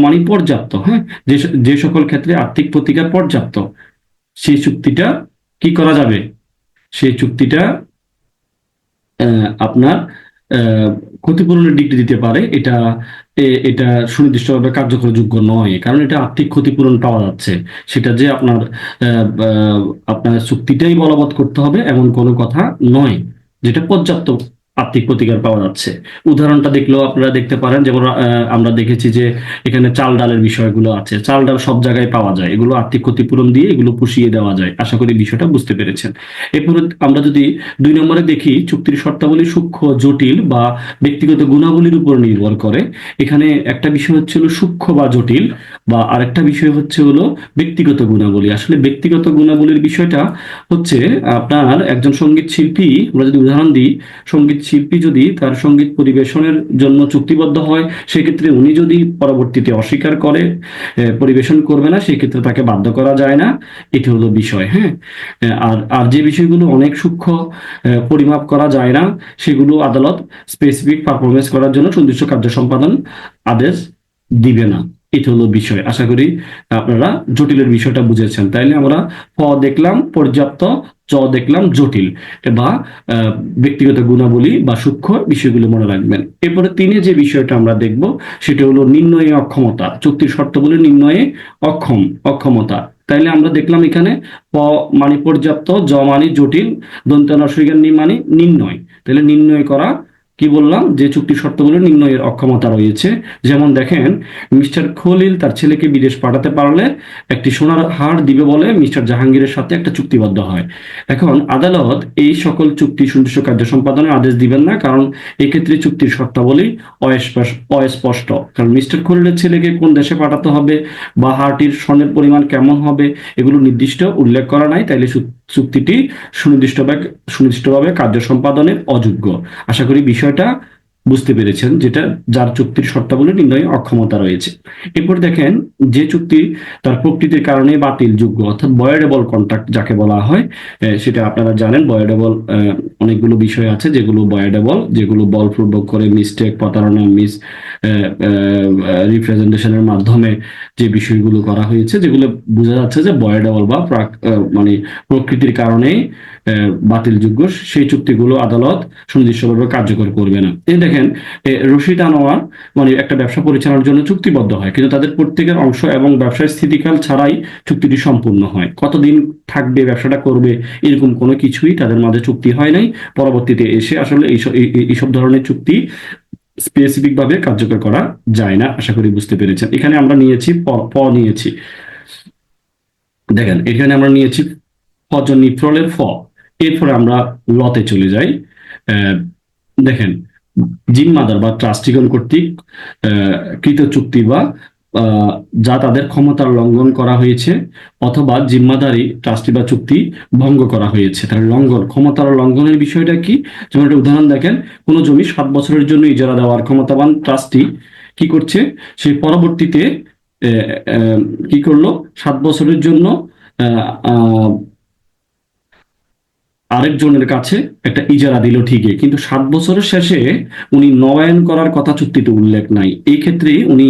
মানে পর্যাপ্ত, হ্যাঁ, যে যে সকল ক্ষেত্রে আর্থিক প্রতিকার পর্যাপ্ত, সেই চুক্তিটা কি করা যাবে, সেই চুক্তিটা আপনার ক্ষতিপূরণের ডিগ্রি দিতে পারে। এটা সুনির্দিষ্টভাবে কার্যকর যোগ্য নয়, কারণ এটা আর্থিক ক্ষতিপূরণ পাওয়া যাচ্ছে। সেটা যে আপনার চুক্তিটাই বলবৎ করতে হবে এমন কোনো কথা নয়, যেটা পর্যাপ্ত আর্থিক প্রতিকার পাওয়া যাচ্ছে। উদাহরণটা দেখলেও আপনারা দেখতে পারেন, যেমন আমরা দেখেছি যে এখানে চাল ডালের বিষয়গুলো আছে, চাল ডাল সব জায়গায় পাওয়া যায়, এগুলো আর্থিক ক্ষতিপূরণ দিয়ে এগুলো পুষিয়ে দেওয়া যায়। আশা করি বিষয়টা বুঝতে পেরেছেন। এরপরে আমরা যদি 2 নম্বরে দেখি, চুক্তির শর্তাবলী সূক্ষ্ম, জটিল বা ব্যক্তিগত গুণাবলীর উপর নির্ভর করে। এখানে একটা বিষয় হচ্ছে হলো সূক্ষ্ম বা জটিল, বা আরেকটা বিষয় হচ্ছে হলো ব্যক্তিগত গুণাবলী। আসলে ব্যক্তিগত গুণাবলীর বিষয়টা হচ্ছে আপনার একজন সঙ্গীত শিল্পী, আমরা যদি উদাহরণ দিই, সঙ্গীত শিল্পী যদি তার সঙ্গীত পরিবেশনের জন্য চুক্তিবদ্ধ হয়, সেক্ষেত্রে উনি যদি পরবর্তীতে অস্বীকার করে পরিবেশন করবে না, সেক্ষেত্রে তাকে বাধ্য করা যায় না। এটি হলো বিষয়, হ্যাঁ। আর আর যে বিষয়গুলো অনেক সূক্ষ্ম, পরিমাপ করা যায় না, সেগুলো আদালত স্পেসিফিক পারফরমেন্স করার জন্য সুনির্দিষ্ট কার্য সম্পাদন আদেশ দিবে না। এটা হলো বিষয়। আশা করি আপনারা জটিলের বিষয়টা বুঝেছেন। তাইলে আমরা প দেখলাম পর্যাপ্ত, চ দেখলাম জটিল বা ব্যক্তিগত গুণাবলী বা সূক্ষ্ম বিষয়গুলো মনে রাখবেন। এরপরে 3-এ যে বিষয়টা আমরা দেখব সেটা হলো নির্ণয়ে অক্ষমতা, চুক্তির শর্তাবলী নির্ণয়ে অক্ষমতা। তাইলে আমরা দেখলাম এখানে প মানে পর্যাপ্ত, জ মানে জটিল, দন্ত্য নি মানে নির্ণয়। তাহলে নির্ণয় করা, কি বললাম, যে চুক্তি শর্তগুলো নির্ণয়ের অক্ষমতা রয়েছে। যেমন দেখেন, মিস্টার খলিল তার ছেলেকে বিদেশ পাঠাতে পারলে একটি সোনার হার দিবে বলে মিস্টার জাহাঙ্গীরের সাথে একটা চুক্তিবদ্ধ হয়। এখন আদালত এই সকল চুক্তি সুনির্দিষ্ট কার্য সম্পাদনের আদেশ দিবেন না, কারণ এক্ষেত্রে চুক্তির শর্তাবলী অস্পষ্ট। কারণ মিস্টার খলিলের ছেলেকে কোন দেশে পাঠাতে হবে বা হারটির স্বর্ণের পরিমাণ কেমন হবে, এগুলো নির্দিষ্ট উল্লেখ করা নাই। তাইলে চুক্তিটি সুনির্দিষ্টভাবে কার্য সম্পাদনের অযোগ্য। আশা করি বিষয়টা বুঝতে পেরেছেন, যেটা যার চুক্তির শর্তাবলী নির্ণয়ে অক্ষমতা রয়েছে। এরপর দেখেন, যে চুক্তি তার প্রকৃতির কারণে বাতিলযোগ্য, অর্থাৎ ভয়েডেবল কন্ট্রাক্ট যাকে বলা হয়, সেটা আপনারা জানেন। ভয়েডেবল অনেকগুলো বিষয় আছে যেগুলো ভয়েডেবল, যেগুলো বলপূর্বক করে মিস্টেক, প্রতারণা, রিপ্রেজেন্টেশনের মাধ্যমে যে বিষয়গুলো করা হয়েছে, যেগুলো বোঝা যাচ্ছে যে ভয়েডেবল বা মানে প্রকৃতির কারণেই বাতিলযোগ্য, সেই চুক্তিগুলো আদালত সুনির্দিষ্টভাবে কার্যকর করবে না। এই দেখেন, রশিদ আনোয়ার মানে একটা ব্যবসা পরিচালনার জন্য চুক্তিবদ্ধ হয়, কিন্তু তাদের প্রত্যেকের অংশ এবং ব্যবসায় স্থিতিকাল ছাড়াই চুক্তিটি সম্পূর্ণ হয়। কতদিন থাকবে, ব্যবসাটা করবে, এরকম কোনো কিছুই তাদের মাঝে চুক্তি হয় নাই। পরবর্তীতে এসে আসলে এইসব ধরনের চুক্তি স্পেসিফিক ভাবে কার্যকর করা যায় না। আশা করি বুঝতে পেরেছেন। এখানে আমরা নিয়েছি নিয়েছি, দেখেন এখানে আমরা নিয়েছি নিফ্রলের ফ। এরপরে আমরা লতে চলে যাই। দেখেন, জিম্মাদার বা ট্রাস্টিগণ কর্তৃক কৃত চুক্তি বা যা তাদের ক্ষমতার লঙ্ঘন করা হয়েছে, অথবা জিম্মাদারি ট্রাস্টি বা চুক্তি ভঙ্গ করা হয়েছে। তাহলে ক্ষমতার লঙ্ঘনের বিষয়টা কি? যেমন একটা উদাহরণ দেখেন, কোনো জমি 7 বছরের জন্য ইজারা দেওয়ার ক্ষমতাবান ট্রাস্টি কি করছে, সেই পরবর্তীতে কি করলো, 7 বছরের জন্য আরেকজনের কাছে একটা ইজারা দিল ঠিকই, কিন্তু 7 বছরের শেষে উনি নবায়ন করার কথা চুক্তিতে উল্লেখ নাই। এই ক্ষেত্রে উনি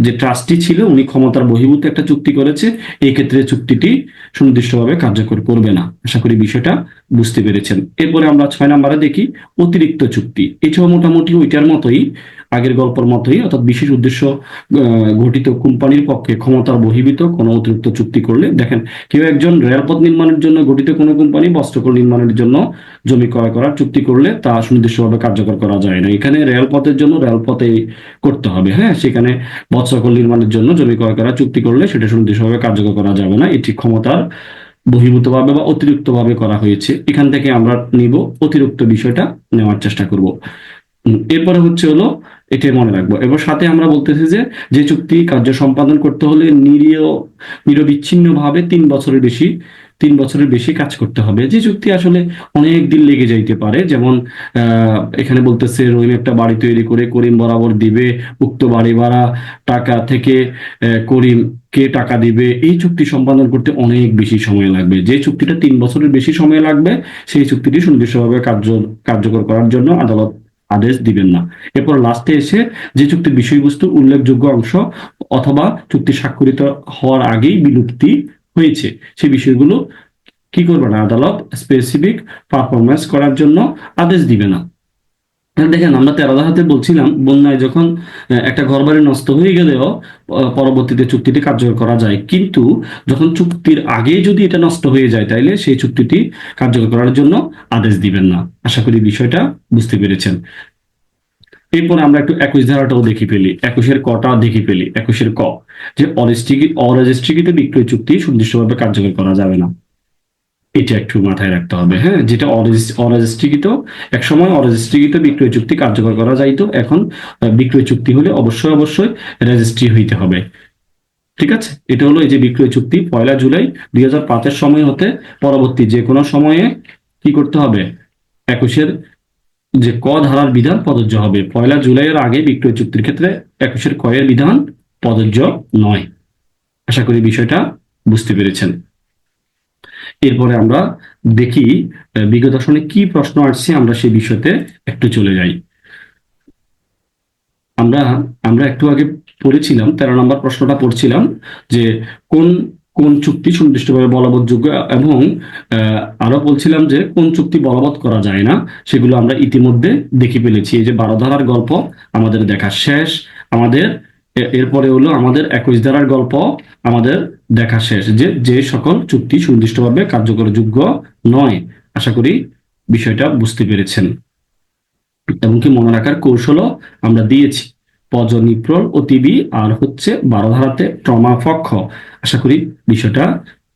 যে ট্রাস্টি ছিল, উনি ক্ষমতার বহির্ভূত একটা চুক্তি করেছে। এই ক্ষেত্রে চুক্তিটি সুনির্দিষ্টভাবে কার্যকর করবে না। আশা করি বিষয়টা বুঝতে পেরেছেন। এরপরে আমরা 6 নম্বরে দেখি অতিরিক্ত চুক্তি। এটাও মোটামুটি ওইটার মতোই, আগের গল্পের মতোই, অর্থাৎ বিশেষ উদ্দেশ্য ঘটিত কোম্পানির পক্ষে ক্ষমতার বহির্ভূত কোনো অতিরিক্ত চুক্তি করলে, দেখেন কেউ একজন রেলপথ নির্মাণের জন্য গঠিত কোনো কোম্পানি বস্ত্রকল নির্মাণের জন্য জমি ক্রয় করার চুক্তি করলে তা সুনির্দিষ্টভাবে কার্যকর করা যায় না। এখানে রেলপথের জন্য রেলপথে করতে হবে, হ্যাঁ, সেখানে বস্ত্রকল নির্মাণের জন্য জমি ক্রয় করার চুক্তি করলে সেটা সুনির্দিষ্টভাবে কার্যকর করা যাবে না। এটি ক্ষমতার বহির্ভূতভাবে বা অতিরিক্তভাবে করা হয়েছে। এখান থেকে আমরা নিব অতিরিক্ত বিষয়টা নেওয়ার চেষ্টা করব। এরপরে হচ্ছে হলো এটাই মনে রাখবো। এবার সাথে আমরা বলতেছি যে যে চুক্তি কার্য সম্পাদন করতে হলে নিরবিচ্ছিন্ন ভাবে 3 বছরের বেশি কাজ করতে হবে। যে চুক্তি আসলে অনেক দিন লেগে যাইতে পারে, যেমন এখানে বলতেছে রহিম একটা বাড়ি তৈরি করে করিম বরাবর দিবে, উক্ত বাড়ি ভাড়া টাকা থেকে করিম কে টাকা দিবে। এই চুক্তি সম্পাদন করতে অনেক বেশি সময় লাগবে। যে চুক্তিটা 3 বছরের বেশি সময় লাগবে সেই চুক্তিটি সুনির্দিষ্টভাবে কার্যকর করার জন্য আদালত আদেশ দিবেন না। এরপর লাস্টে এসে যে চুক্তির বিষয়বস্তু উল্লেখযোগ্য অংশ অথবা চুক্তি স্বাক্ষরিত হওয়ার আগেই বিলুপ্তি হয়েছে সেই বিষয়গুলো কি করবে না, আদালত স্পেসিফিক পারফরমেন্স করার জন্য আদেশ দিবে না। দেখেন আমরা 13 ধারাতে বলছিলাম বন্যায় যখন একটা ঘরবাড়ি নষ্ট হয়ে গেলেও পরবর্তীতে চুক্তিটি কার্যকর করা যায়, কিন্তু যখন চুক্তির আগে যদি এটা নষ্ট হয়ে যায় তাইলে সেই চুক্তিটি কার্যকর করার জন্য আদেশ দিবেন না। আশা করি বিষয়টা বুঝতে পেরেছেন। এরপর আমরা একটু 21 ধারাটাও দেখি ফেলি, 21-এর কটা দেখি ফেলি। 21-এর ক, যে অরেজিস্ট্রিকৃত বিক্রয় চুক্তি সুনির্দিষ্টভাবে কার্যকর করা যাবে না। এটা একটু মাথায় রাখতে হবে, হ্যাঁ, যেটা অরেজিস্ট্রিকৃত, এক সময় অরেজিস্ট্রিকৃত বিক্রয় চুক্তি কার্যকর করা যাইতো, এখন বিক্রয় চুক্তি হলে অবশ্যই রেজিস্ট্রি হইতে হবে। ঠিক আছে, এটা হলো এই যে বিক্রয় চুক্তি 1 জুলাই 2005-এর সময় হতে পরবর্তী যে কোনো সময়ে কি করতে হবে, 21-এর যে ক ধারার বিধান প্রযোজ্য হবে। 1 জুলাইয়ের আগে বিক্রয় চুক্তির ক্ষেত্রে 21-এর ক এর বিধান প্রযোজ্য নয়। আশা করি বিষয়টা বুঝতে পেরেছেন। এরপরে আমরা দেখি বিগত আসনে কি প্রশ্ন আসছে, আমরা সেই বিষয়তে একটু চলে যাই। আমরা একটু আগে পড়েছিলাম 13 নম্বর প্রশ্নটা পড়ছিলাম যে কোন কোন চুক্তি সুনির্দিষ্টভাবে বলবৎযোগ্য, এবং আরো বলছিলাম যে কোন চুক্তি বলবৎ করা যায় না, সেগুলো আমরা ইতিমধ্যে দেখে ফেলেছি। এই যে 12 ধারার গল্প আমাদের দেখা শেষ, আমাদের এরপরে হলো আমাদের 21 ধারার গল্প আমাদের দেখা শেষ, যে যে সকল চুক্তি সুনির্দিষ্টভাবে কার্যকরযোগ্য নয়। আশা করি বিষয়টা বুঝতে পেরেছেন এবং কি মনে রাখার কৌশলও আমরা দিয়েছি। পজ নিপ্রল অতিবি আর হচ্ছে 12 ধারাতে ট্রমা পক্ষ। আশা করি বিষয়টা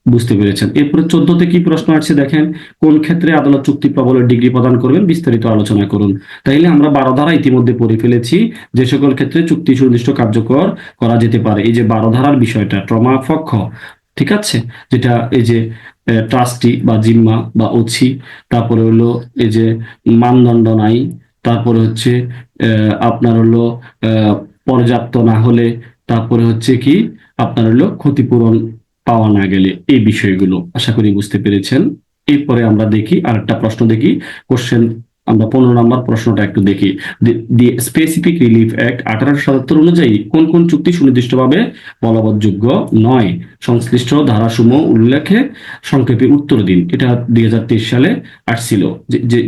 বুঝতে পেরেছেন। এরপরে 14তে কি প্রশ্ন আছে দেখেন, কোন ক্ষেত্রে আদালত চুক্তি প্রবলের ডিগ্রি প্রদান করবেন, বিস্তারিত আলোচনা করুন। তাইলে আমরা 12 ধারা ইতিমধ্যে পড়ে ফেলেছি, যে সকল ক্ষেত্রে চুক্তি সুনির্দিষ্ট কার্যকর করা যেতে পারে। এই যে 12 ধারার বিষয়টা ট্রমা পক্ষ, ঠিক আছে, যেটা এই যে ট্রাস্টি বা জিম্মা বা ওছি, তারপরে হলো এই যে মানদণ্ড নাই, তারপরে হচ্ছে আপনার হলো পর্যাপ্ত না হলে, তারপরে হচ্ছে কি আপনার হলো ক্ষতিপূরণ পাওয়া না গেলে, এই বিষয়গুলো আশা করি বুঝতে পেরেছেন। এরপরে আমরা দেখি আরেকটা প্রশ্ন দেখি, কোশ্চেন আমরা 15 নম্বর প্রশ্নটা একটু দেখি। দি স্পেসিফিক রিলিফ অ্যাক্ট 1877 অনুযায়ী কোন কোন চুক্তি সুনির্দিষ্টভাবে বলবৎযোগ্য নয়, সংশ্লিষ্ট ধারাসমূহ উল্লেখে সংক্ষেপে উত্তর দিন। এটা 2023 সালে আসছিল, যে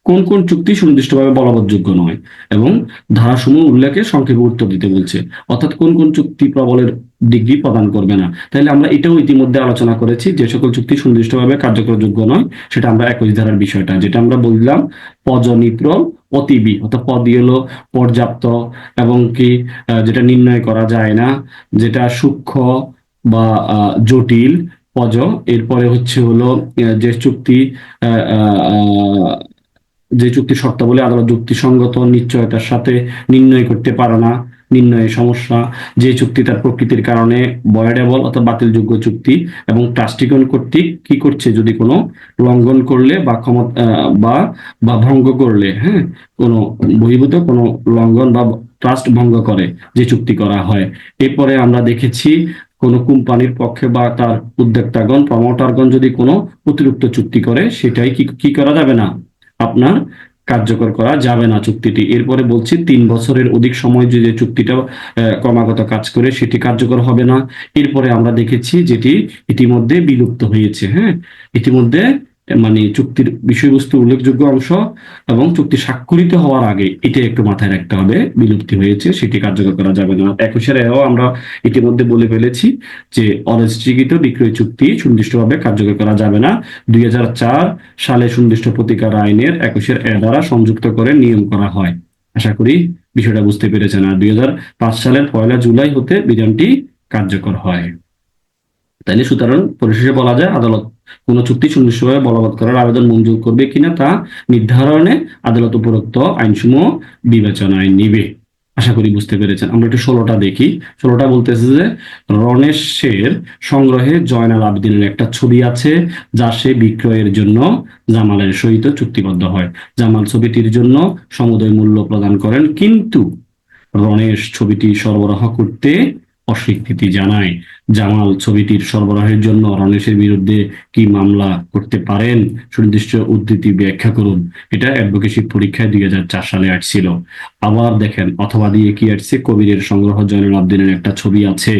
কোন কোন চুক্তি সুনির্দিষ্টভাবে বলবৎযোগ্য নয় এবং ধারাসমূহ উল্লেখে সংক্ষেপে উত্তর দিতে বলছে, অর্থাৎ কোন কোন চুক্তি প্রবলের ডিগ্রি প্রদান করবে না। তাহলে আমরা এটাও ইতিমধ্যে আলোচনা করেছি, যে সকল চুক্তি সুনির্দিষ্টভাবে কার্যকরযোগ্য নয়, সেটা আমরা 21 ধারার বিষয়টা যেটা আমরা বললাম পজনিপ্রল অতিবি, অর্থাৎ পদই হলো পর্যাপ্ত এবং কি যেটা নির্ণয় করা যায় না, যেটা সূক্ষ্ম বা জটিল পজ। এরপরে হচ্ছে হলো যে চুক্তি যে চুক্তি শর্তাবলী আদালত যুক্তিসঙ্গত নিশ্চয়তার সাথে নির্ণয় করতে পারে না, নির্ণয়ের সমস্যা। যে চুক্তি তার প্রকৃতির কারণে ভয়েডেবল অর্থাৎ বাতিলযোগ্য চুক্তি, এবং ট্রাস্টিগণ কর্তৃক কি করছে যদি কোনো লঙ্ঘন করলে বা ক্ষমতা বা ভঙ্গ করলে, হ্যাঁ, কোনো বহির্ভূত কোনো লঙ্ঘন বা ট্রাস্ট ভঙ্গ করে যে চুক্তি করা হয়। এরপরে আমরা দেখেছি কোনো কোম্পানির পক্ষে বা তার উদ্যোক্তাগণ প্রমোটারগণ যদি কোনো অতিরিক্ত চুক্তি করে, সেটাই কি করা যাবে না, আপনার কার্যকর করা যাবে না চুক্তিটি। এরপরে বলছি 3 বছরের অধিক সময় যে চুক্তিটা ক্রমাগত কাজ করে সেটি কার্যকর হবে না। এরপরে আমরা দেখেছি যেটি ইতিমধ্যে বিলুপ্ত হয়েছে, হ্যাঁ, ইতিমধ্যে মানে চুক্তির বিষয়বস্তু উল্লেখযোগ্য অংশ এবং চুক্তি স্বাক্ষরিত হওয়ার আগে এটা একটু মাথায় রাখতে হবে, বিলুপ্তি হয়েছে সেটি কার্যকর করা যাবে না। 21-এর এও আমরা ইতিমধ্যে বলে ফেলেছি যে অরেজিস্ট্রিকৃত বিক্রয় চুক্তি সুনির্দিষ্টভাবে কার্যকর করা যাবে না। 2004 সালে সুনির্দিষ্ট প্রতিকার আইনের 21-এর এ দ্বারা সংযুক্ত করে নিয়ম করা হয়। আশা করি বিষয়টা বুঝতে পেরেছেন। আর 2005 সালের 1 জুলাই হতে বিধানটি কার্যকর হয়। তাইলে সুতরাং পরিশেষে বলা যায় আদালত কোন চুক্তি সুনির্দিষ্টভাবে বলবৎ করার আবেদন মঞ্জুর করবে কিনা তা নির্ধারণে আদালত উপরোক্ত আইনসমূহ বিবেচনায় নিবে। আশা করি বুঝতে পেরেছেন। আমরা একটু 16টা দেখি। 16টা বলতেছে যে রণেশের সংগ্রহে জয়নাল আবেদিনের একটা ছবি আছে যা সে বিক্রয়ের জন্য জামালের সহিত চুক্তিবদ্ধ হয়। জামাল ছবিটির জন্য সমুদয় মূল্য প্রদান করেন, কিন্তু রণেশ ছবিটি সরবরাহ করতে অস্বীকৃতি জানায়। জামাল ছবিটির সরবরাহের জন্য রণেশের বিরুদ্ধে কি মামলা করতে পারেন? সুনির্দিষ্ট উদ্ধৃতি ব্যাখ্যা করুন। এটা অ্যাডভোকেসি পরীক্ষায় 2004 সালে আসছিল। আবার দেখেন, অথবা দিয়ে কি আসছে, কবিরের সংগ্রহ জয়নুল আবেদিনের একটা ছবি আছে,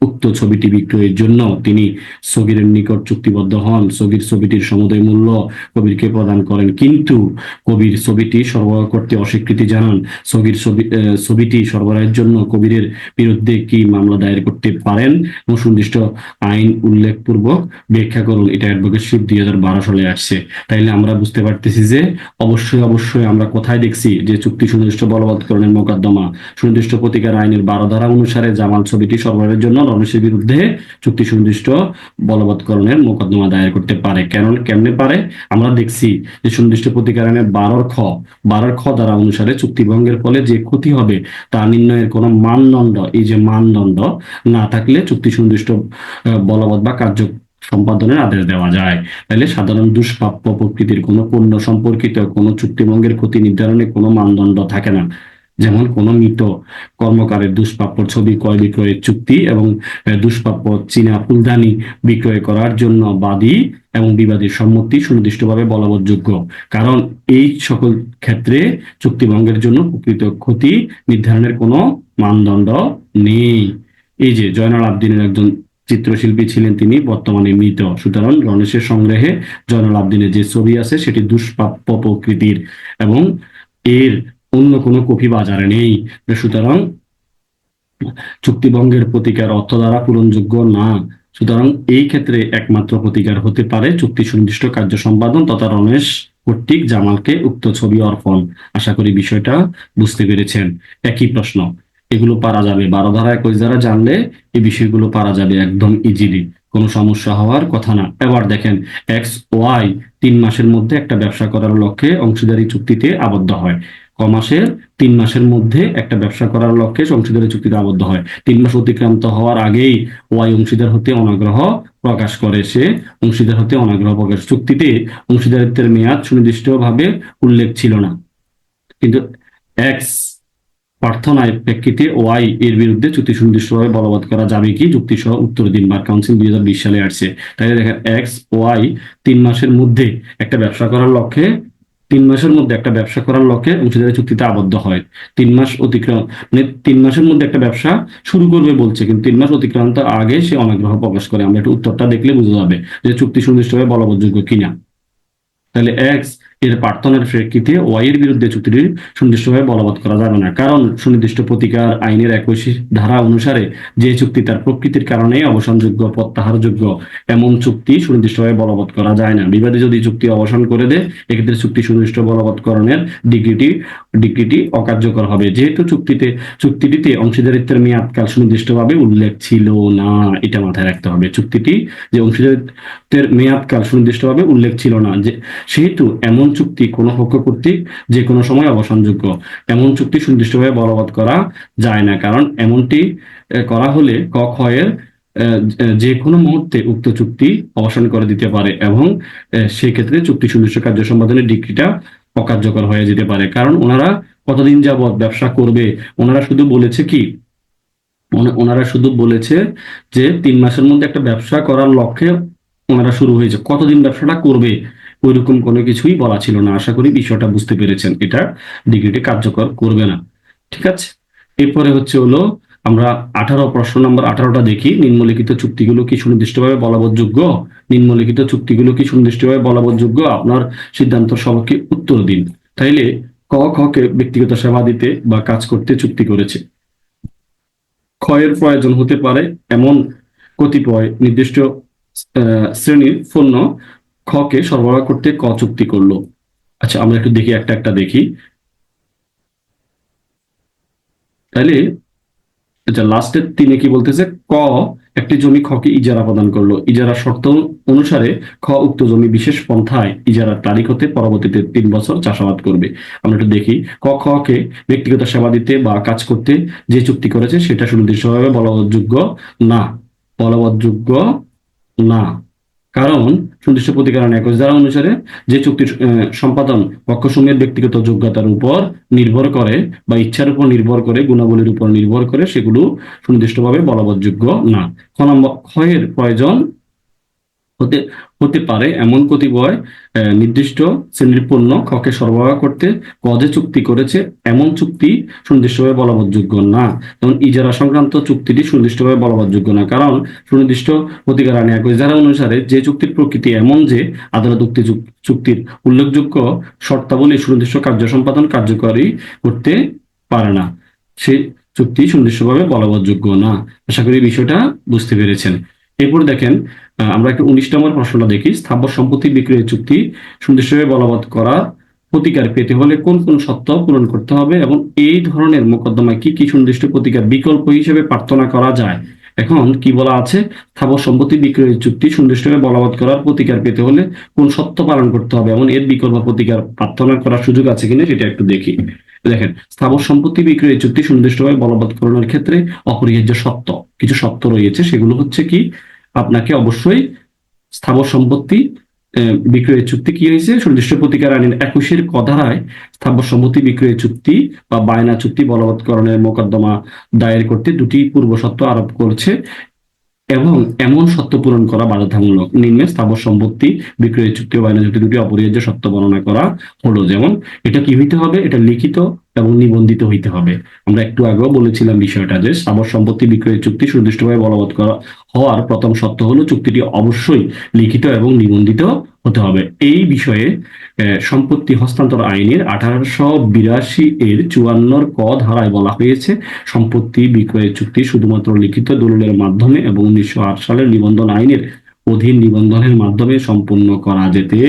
উক্ত ছবিটি বিক্রয়ের জন্য তিনি সগিরের নিকট চুক্তিবদ্ধ হন। সগির ছবিটির সমুদয় মূল্য কবিরকে প্রদান করেন, কিন্তু কবির ছবিটি সরবরাহ করতে অস্বীকৃতি জানান। সগির ছবিটি সরবরাহের জন্য কবিরের বিরুদ্ধে কি মামলা দায়ের করতে পারেন এবং সুনির্দিষ্ট আইন উল্লেখপূর্বক ব্যাখ্যা করুন। এটা অ্যাডভোকেটশিপ 2012 সালে আসছে। তাইলে আমরা বুঝতে পারতেছি যে অবশ্যই আমরা কোথায় দেখছি যে চুক্তি সুনির্দিষ্ট বলবৎকরণের মোকদ্দমা সুনির্দিষ্ট প্রতিকার আইনের 12 ধারা অনুসারে জামাল ছবিটি সরবরাহের জন্য রণেশের বিরুদ্ধে চুক্তি সুনির্দিষ্ট বলবৎকরণের মোকদ্দমা দায়ের করতে পারে। কেমনে পারে? আমরা দেখছি যে সুনির্দিষ্ট প্রতিকার আইনের 12 খ ধারা অনুসারে চুক্তি ভঙ্গের ফলে যে ক্ষতি হবে তা নির্ণয়ের কোনো মানদণ্ড, এই যে মানদণ্ড না থাকলে চুক্তি সুনির্দিষ্ট বলবৎ বা কার্য সম্পাদনের আদেশ দেওয়া যায়। তাহলে সাধারণ দুষ্প্রাপ্য প্রকৃতির কোনো পণ্য সম্পর্কিত কোনো চুক্তিভঙ্গের ক্ষতি নির্ধারণে কোনো মানদণ্ড থাকে না। যেমন কোনো মৃত কর্মকারের দুষ্প্রাপ্য ছবি ক্রয় বিক্রয়ের চুক্তি এবং দুষ্প্রাপ্য চীনা ফুলদানি বিক্রয় করার জন্য বাদী এবং বিবাদীর সম্মতি সুনির্দিষ্টভাবে বলবৎযোগ্য, কারণ এই সকল ক্ষেত্রে চুক্তিভঙ্গের জন্য প্রকৃত ক্ষতি নির্ধারণের কোনো মানদণ্ড নেই। এই যে জয়নাল আবেদিনের একজন চিত্রশিল্পী ছিলেন, তিনি বর্তমানে মৃত। সুতরাং রণেশের সংগ্রহে জয়নাল আবেদিনের যে ছবি আছে সেটি দুষ্প্রাপ্য প্রকৃতির এবং এর অন্য কোনো কপি বাজারে নেই। সুতরাং চুক্তিভঙ্গের প্রতিকার অর্থ দ্বারা পূরণযোগ্য না। সুতরাং এই ক্ষেত্রে একমাত্র প্রতিকার হতে পারে চুক্তি সুনির্দিষ্ট কার্য সম্পাদন তথা রমেশ কর্তৃক জামালকে উক্ত ছবি অর্পণ। আশা করি বিষয়টা বুঝতে পেরেছেন। একই প্রশ্ন, এগুলো পারা যাবে 12 ধারা 21 ধারা জানলে এই বিষয়গুলো পারা যাবে একদম ইজিলি, কোনো সমস্যা হওয়ার কথা না। এবার দেখেন, XY 3 মাসের মধ্যে একটা ব্যবসা করার লক্ষ্যে অংশীদারি চুক্তিতে আবদ্ধ হয়। মাসের 3 মাসের মধ্যে একটা ব্যবসা করার লক্ষ্যে অংশীদারি চুক্তিতে আবদ্ধ হয়। 3 মাস অতিক্রান্ত হওয়ার আগেই ওয়াই অংশীদার হতে অনাগ্রহ প্রকাশ করে। সে অংশীদার হতে অনাগ্রহ প্রকাশ। চুক্তিতে অংশীদারিত্বের মেয়াদ সুনির্দিষ্টভাবে উল্লেখ ছিল না, কিন্তু এক্স প্রার্থনায় প্রেক্ষিতে ওয়াই এর বিরুদ্ধে চুক্তি সুনির্দিষ্টভাবে বলবৎ করা যাবে কি? যুক্তি সহ উত্তর দিন। বার কাউন্সিল 2020 সালে আসছে। তাহলে দেখেন, XY 3 মাসের মধ্যে একটা ব্যবসা করার লক্ষ্যে 3 মাসের মধ্যে একটা ব্যবসা করার লক্ষ্যে অংশীদারি চুক্তিতে আবদ্ধ হয়। 3 মাস অতিক্রম, মানে 3 মাসের মধ্যে একটা ব্যবসা শুরু করবে বলছে, কিন্তু 3 মাস অতিক্রান্ত আগে সে অনাগ্রহ প্রকাশ করে। আমরা একটু উত্তরটা দেখলে বোঝা যাবে যে চুক্তি সুনির্দিষ্টভাবে বলবৎযোগ্য কিনা। তাহলে এক্স এর প্রার্থনার প্রেক্ষিতে ওয়াই এর বিরুদ্ধে চুক্তিটি সুনির্দিষ্টভাবে বলবৎ করা যাবে না, কারণ সুনির্দিষ্ট প্রতিকার আইনের 21 ধারা অনুসারে যে চুক্তি তার প্রকৃতির কারণে অবসানযোগ্য প্রত্যাহারযোগ্য এমন চুক্তি সুনির্দিষ্টভাবে বলবৎ করা যায় না। বিবাদী যদি চুক্তি অবসান করে দেয়, এক্ষেত্রে চুক্তি সুনির্দিষ্ট বলবৎকরণের ডিগ্রিটি অকার্যকর হবে, যেহেতু চুক্তিটিতে অংশীদারিত্বের মেয়াদকাল সুনির্দিষ্টভাবে উল্লেখ ছিল না। এটা মাথায় রাখতে হবে, চুক্তিটি যে অংশীদারিত্বের মেয়াদকাল সুনির্দিষ্টভাবে উল্লেখ ছিল না, যে সেহেতু এমন চুক্তি কোনো পক্ষ কর্তৃক যে কোনো সময় অবসানযোগ্য। এমন চুক্তি সুনির্দিষ্টভাবে বলবৎ করা যায় না, কারণ এমনটি করা হলে ক খ এর যে কোনো মুহূর্তে উক্ত চুক্তি অবসান করে দিতে পারে এবং সেক্ষেত্রে চুক্তি সুনির্দিষ্ট কার্য সম্পাদনের ডিগ্রিটা অকার্যকর হয়ে যেতে পারে। কারণ ওনারা কতদিন যাবৎ ব্যবসা করবে, ওনারা শুধু বলেছে যে 3 মাসের মধ্যে একটা ব্যবসা করার লক্ষ্যে ওনারা শুরু হয়েছে। কতদিন ব্যবসাটা করবে ওইরকম কোনো কিছুই বলা ছিল না। আশা করি বিষয়টা বুঝতে পেরেছেন। এটা ডিগ্রিটি কার্যকর করবে না। ঠিক আছে, এরপরে হলো আমরা 18 প্রশ্ন নম্বর 18টা দেখি। নিম্নলিখিত চুক্তিগুলো কি সুনির্দিষ্টভাবে বলবৎযোগ্য? নিম্নলিখিত চুক্তিগুলো কি সুনির্দিষ্টভাবে বলবৎযোগ্য? আপনার সিদ্ধান্ত সবাইকে উত্তর দিন। তাইলে ক খকে ব্যক্তিগত সেবা দিতে বা কাজ করতে চুক্তি করেছে। ক্ষয়ের প্রয়োজন হতে পারে এমন কতিপয় নির্দিষ্ট শ্রেণীর পণ্য খকে সরবরাহ করতে ক চুক্তি করলো। আচ্ছা, আমরা একটু দেখি, একটা একটা দেখি। তাহলে আচ্ছা, লাস্টের তিনে কি বলতেছে? ক একটি জমি খকে ইজারা প্রদান করলো। ইজারা শর্ত অনুসারে খ উক্ত জমি বিশেষ পন্থায় ইজারার তারিখ হতে পরবর্তীতে 3 বছর চাষাবাদ করবে। আমরা একটু দেখি, ক খকে ব্যক্তিগত সেবা দিতে বা কাজ করতে যে চুক্তি করেছে সেটা সুনির্দিষ্টভাবে বলবৎযোগ্য না। বলবৎযোগ্য না, কারণ সুনির্দিষ্ট প্রতিকারণ 21 ধারা অনুসারে যে চুক্তির সম্পাদন পক্ষসমূহের ব্যক্তিগত যোগ্যতার উপর নির্ভর করে বা ইচ্ছার উপর নির্ভর করে, গুণাবলীর উপর নির্ভর করে, সেগুলো সুনির্দিষ্টভাবে বলবৎযোগ্য না। খ নম্বর, ক্ষয়ের প্রয়োজন হতে হতে পারে এমন কতিপয় নির্দিষ্ট শ্রেণীর পণ্য খকে সরবরাহ করতে ক যে চুক্তি করেছে এমন চুক্তি সুনির্দিষ্টভাবে বলবৎযোগ্য না। যেমন ইজারা সংক্রান্ত চুক্তিটি সুনির্দিষ্টভাবে বলবৎযোগ্য না, কারণ সুনির্দিষ্ট প্রতিকার আইন 21 ধারা অনুসারে যে চুক্তির প্রকৃতি এমন যে আদালত উক্ত চুক্তির উল্লেখযোগ্য শর্তাবলী সুনির্দিষ্ট কার্য সম্পাদন কার্যকরী করতে পারে না, সেই চুক্তি সুনির্দিষ্টভাবে বলবৎযোগ্য না। আশা করি বিষয়টা বুঝতে পেরেছেন। এরপর দেখেন, আমরা একটু 19 নম্বর প্রশ্নটা দেখি। স্থাবর সম্পত্তি বিক্রয়ের চুক্তি সুনির্দিষ্টভাবে বলবৎ করা প্রতিকার পেতে হলে কোন কোন শর্ত পূরণ করতে হবে এবং এই ধরনের মোকদ্দমায় কি কি সুনির্দিষ্ট প্রতিকার বিকল্প হিসেবে প্রার্থনা করা যায়? এখন কি বলা আছে? স্থাবর সম্পত্তি বিক্রয়ের চুক্তি সুনির্দিষ্টভাবে বলবৎ করার প্রতিকার পেতে হলে কোন শর্ত পালন করতে হবে এবং এর বিকল্প প্রতিকার প্রার্থনা করার সুযোগ আছে কিনা সেটা একটু দেখি। দেখেন, স্থাবর সম্পত্তি বিক্রয়ের চুক্তি সুনির্দিষ্টভাবে বলবৎকরণের ক্ষেত্রে অপরিহার্য শর্ত, কিছু শর্ত রয়েছে। সেগুলো হচ্ছে কি? আপনাকে অবশ্যই স্থাবর সম্পত্তি বিক্রয়ের চুক্তি কি হয়েছে? সুনির্দিষ্ট প্রতিকার আইন 21 ক ধারায় স্থাবর সম্পত্তি বিক্রয়ের চুক্তি বা বায়না চুক্তি বলবৎকরণের মোকদ্দমা দায়ের করতে দুটি পূর্ব শর্ত আরোপ করছে এবং এমন শর্ত পূরণ করা বাধ্যতামূলক। নিম্নে স্থাবর সম্পত্তি বিক্রয়ের চুক্তি ও বায়না চুক্তি দুটি অপরিহার্য শর্ত বর্ণনা করা হলো। যেমন, এটা কি হইতে হবে? এটা লিখিত এবং নিবন্ধিত হইতে হবে। আমরা একটু আগেও বলেছিলাম বিষয়টা, যে স্থাবর সম্পত্তি বিক্রয়ের চুক্তি সুনির্দিষ্টভাবে বলবৎ করা হওয়ার প্রথম শর্ত হলো চুক্তিটি অবশ্যই লিখিত এবং নিবন্ধিত হতে হবে। এই বিষয়ে সম্পত্তি হস্তান্তর আইনের 1882 এর 54 ক ধারায় বলা হয়েছে, সম্পত্তি বিক্রয়ের চুক্তি শুধুমাত্র লিখিত দলিলের মাধ্যমে এবং 1908 সালের নিবন্ধন আইনের অধীন নিবন্ধনের মাধ্যমে সম্পূর্ণ করা যেতে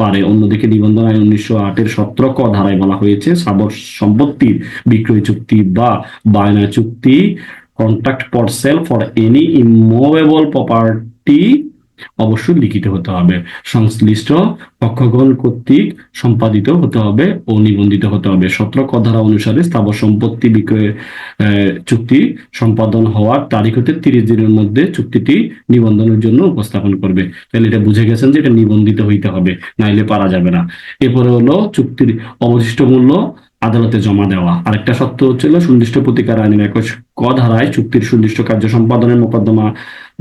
পারে। অন্যদিকে নিবন্ধন আইন 1908 এর 17 ক ধারায় বলা হয়েছে, স্থাবর সম্পত্তির বিক্রয় চুক্তি বা বায়না চুক্তি, contract for sale for any immovable property, অবশ্যই লিখিত হতে হবে, সংশ্লিষ্ট পক্ষগণ কর্তৃক সম্পাদিত হতে হবে ও নিবন্ধিত হতে হবে। 17 ক ধারা অনুসারে স্থাবর সম্পত্তি বিক্রয়ের চুক্তি সম্পাদন হওয়ার তারিখ হতে 30 দিনের মধ্যে চুক্তিটি নিবন্ধনের জন্য উপস্থাপন করবে। তাহলে এটা বুঝে গেছেন যে এটা নিবন্ধিত হইতে হবে, নাইলে পারা যাবে না। এরপরে হলো চুক্তির অবশিষ্ট মূল্য আদালতে জমা দেওয়া। আরেকটা শর্ত হচ্ছিল সুনির্দিষ্ট প্রতিকার আইনের 21 ক ধারায় চুক্তির সুনির্দিষ্ট কার্য সম্পাদনের মোকদ্দমা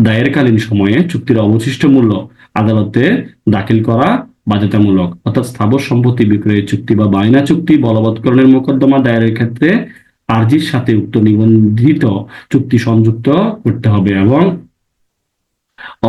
দায়েরকালীন সময়ে চুক্তির অবশিষ্ট মূল্য আদালতে দাখিল করা বাধ্যতামূলক। অর্থাৎ স্থাবর সম্পত্তি বিক্রয়ের চুক্তি বা বায়না চুক্তি বলবৎকরণের মোকদ্দমা দায়েরের ক্ষেত্রে আর্জির সাথে উক্ত নিবন্ধিত চুক্তি সংযুক্ত করতে হবে এবং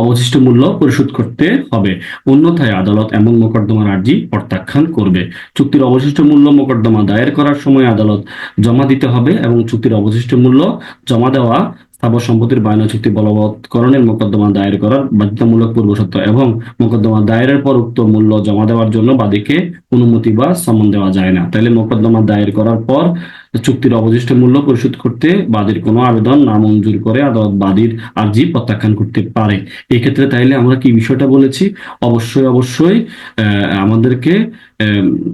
অবশিষ্ট মূল্য পরিশোধ করতে হবে, অন্যথায় আদালত এমন মোকদ্দমার আর্জি প্রত্যাখ্যান করবে। চুক্তির অবশিষ্ট মূল্য মোকদ্দমা দায়ের করার সময় আদালত জমা দিতে হবে এবং চুক্তির অবশিষ্ট মূল্য জমা দেওয়া স্থাবর সম্পত্তির বায়না চুক্তি বলবৎকরণের মোকদ্দমা দায়ের করার বাধ্যতামূলক পূর্বশর্ত এবং মোকদ্দমা দায়েরের পর উক্ত মূল্য জমা দেওয়ার জন্য বাদীকে অনুমতি বা সম্মন দেওয়া যায় না। তাহলে মোকদ্দমা দায়ের করার পর চুক্তির অবশিষ্ট মূল্য পরিশোধ করতে বাদীর কোনো আবেদন না মঞ্জুর করে আদালত বাদীর আর্জি প্রত্যাখ্যান করতে পারে। এক্ষেত্রে তাইলে আমরা কি বিষয়টা বলেছি? অবশ্যই অবশ্যই আমাদেরকে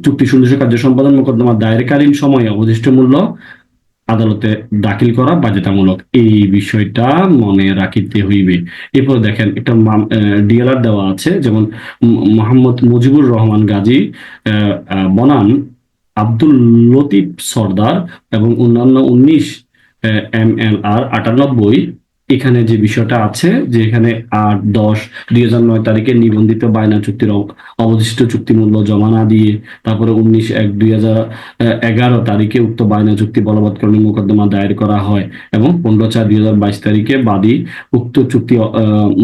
চুক্তি সুনির্দিষ্ট কার্য সম্পাদন মোকদ্দমা দায়েরকালীন সময়ে অবশিষ্ট মূল্য আদালতে দাখিল করা বাধ্যতামূলক, এই বিষয়টা মনে রাখিতে হইবে। এরপর দেখেন, একটা ডিএলআর দেওয়া আছে, যেমন মোহাম্মদ মুজিবুর রহমান গাজী বনাম আব্দুল লতিফ সরদার এবং অন্যান্য 19 MLR 98 এখানে যে বিষয়টা আছে যে এখানে 8/10/2009 নিবন্ধিত বায়না চুক্তির অবশিষ্ট চুক্তি মূল্য জমা না দিয়ে তারপরে 19/1/2011 উক্ত বায়না চুক্তি বলবৎকরণী মোকদ্দমা দায়ের করা হয় এবং 15/4/2022 বাদী উক্ত চুক্তি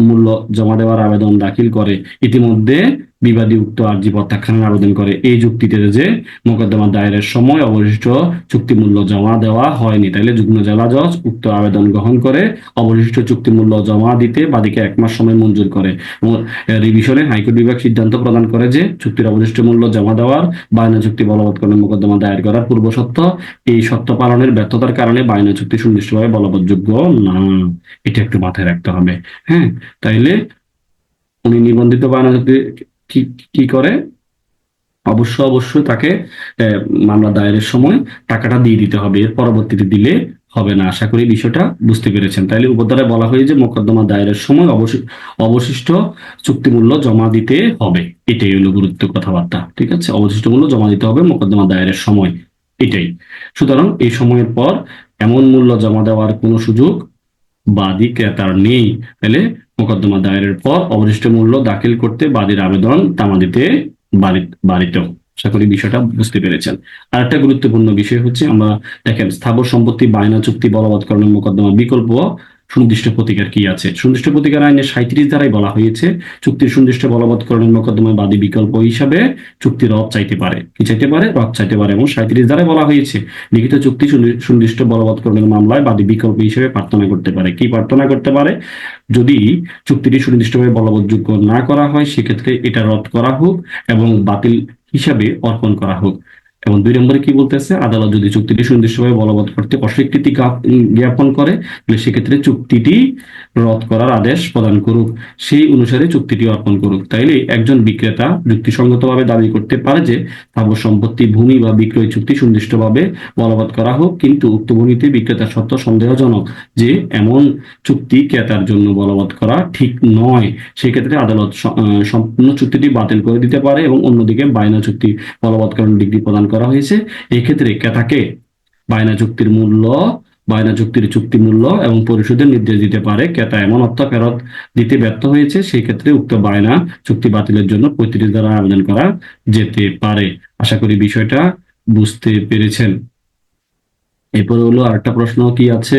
মূল্য জমা দেওয়ার আবেদন দাখিল করে। ইতিমধ্যে বিবাদী উক্ত আর্জি প্রত্যাখ্যানের আবেদন করে। এই যুক্তিতে যে মোকদ্দমা দায়েরের সময় অবশিষ্ট চুক্তি মূল্য জমা দেওয়া হয়নি, তাইলে যুগ্ম জেলা জজ উক্ত আবেদন গ্রহণ করে অবশিষ্ট চুক্তি মূল্য জমা দিতে বাদীকে 1 মাস সময় মঞ্জুর করে এবং রিভিশনে হাইকোর্ট বিভাগ সিদ্ধান্ত প্রদান করে যে চুক্তির অবশিষ্ট মূল্য জমা দেওয়ার বায়না চুক্তি বলবৎকরণী মোকদ্দমা দায়ের করার পূর্ব শর্ত এই শর্ত পালনের ব্যর্থতার কারণে বায়না চুক্তি সুনির্দিষ্টভাবে বলবৎযোগ্য না। এটা একটু মাথায় রাখতে হবে। হ্যাঁ, তাইলে উনি নিবন্ধিত বায়না চুক্তি কি করে, অবশ্যই তাকে মামলা দায়েরের সময় টাকাটা দিয়ে দিতে হবে, এর পরবর্তীতে দিলে হবে না। আশা করি বিষয়টা বুঝতে পেরেছেন। তাইলে উপধারায় বলা হয়েছে যে মোকদ্দমা দায়েরের সময় অবশিষ্ট চুক্তি মূল্য জমা দিতে হবে, এটাই হলো গুরুত্ব কথাবার্তা। ঠিক আছে, অবশিষ্ট মূল্য জমা দিতে হবে মোকদ্দমা দায়েরের সময়, এটাই। সুতরাং এই সময়ের পর এমন মূল্য জমা দেওয়ার কোনো সুযোগ বাদী ক্রেতার নেই। তাহলে মোকদ্দমা দায়েরের পর অবশিষ্ট মূল্য দাখিল করতে বাদীর আবেদন তামা দিতে বাড়িতেও। আশা করি বিষয়টা বুঝতে পেরেছেন। আর একটা গুরুত্বপূর্ণ বিষয় হচ্ছে, আমরা দেখেন স্থাবর সম্পত্তি বায়না চুক্তি বলবৎকরণের মোকদ্দমা বিকল্প সুনির্দিষ্ট প্রতিকার কি আছে। সুনির্দিষ্ট প্রতিকার আইনের 37 ধারায় বলা হয়েছে চুক্তির সুনির্দিষ্ট বলবৎকরণের মোকদ্দমায় বাদী বিকল্প হিসাবে চুক্তি রদ চাইতে পারে। কি চাইতে পারে? রদ চাইতে পারে। এবং 37 ধারায় বলা হয়েছে লিখিত চুক্তি সুনির্দিষ্ট বলবৎকরণের মামলায় বাদী বিকল্প হিসেবে প্রার্থনা করতে পারে। কি প্রার্থনা করতে পারে? যদি চুক্তিটি সুনির্দিষ্টভাবে বলবৎযোগ্য না করা হয় সেক্ষেত্রে এটা রদ করা হোক এবং বাতিল হিসাবে অর্পণ করা হোক। এবং 2 নম্বরে কি বলতেছে, আদালত যদি চুক্তিটি সুনির্দিষ্টভাবে বলবৎ করতে অস্বীকৃতি জ্ঞাপন করে তাহলে সেক্ষেত্রে চুক্তিটি রদ করার আদেশ প্রদান করুক, সেই অনুসারে চুক্তিটি অর্পণ করুক। তাইলে একজন বিক্রেতা যুক্তিসঙ্গতভাবে দাবি করতে পারে যে স্থাবর সম্পত্তি, ভূমি বা বিক্রয় চুক্তি সুনির্দিষ্টভাবে বলবৎ করা হোক, কিন্তু উক্ত ভূমিতে বিক্রেতার সত্য সন্দেহজনক যে এমন চুক্তি ক্রেতার জন্য বলবৎ করা ঠিক নয়। সেক্ষেত্রে আদালত সম্পূর্ণ চুক্তিটি বাতিল করে দিতে পারে এবং অন্যদিকে বায়না চুক্তি বলবৎকরণ ডিগ্রি প্রদান করা হয়েছে। এই ক্ষেত্রে ক্রেতাকে বায়না চুক্তির চুক্তি মূল্য এবং পরিশোধের নির্দেশ দিতে পারে। ক্রেতা এমন অর্থ ফেরত দিতে ব্যর্থ হয়েছে সেই ক্ষেত্রে উক্ত বায়না চুক্তি বাতিলের জন্য 35 ধারা আবেদন করা যেতে পারে। আশা করি বিষয়টা বুঝতে পেরেছেন। এরপরে হলো আরেকটা প্রশ্ন কি আছে,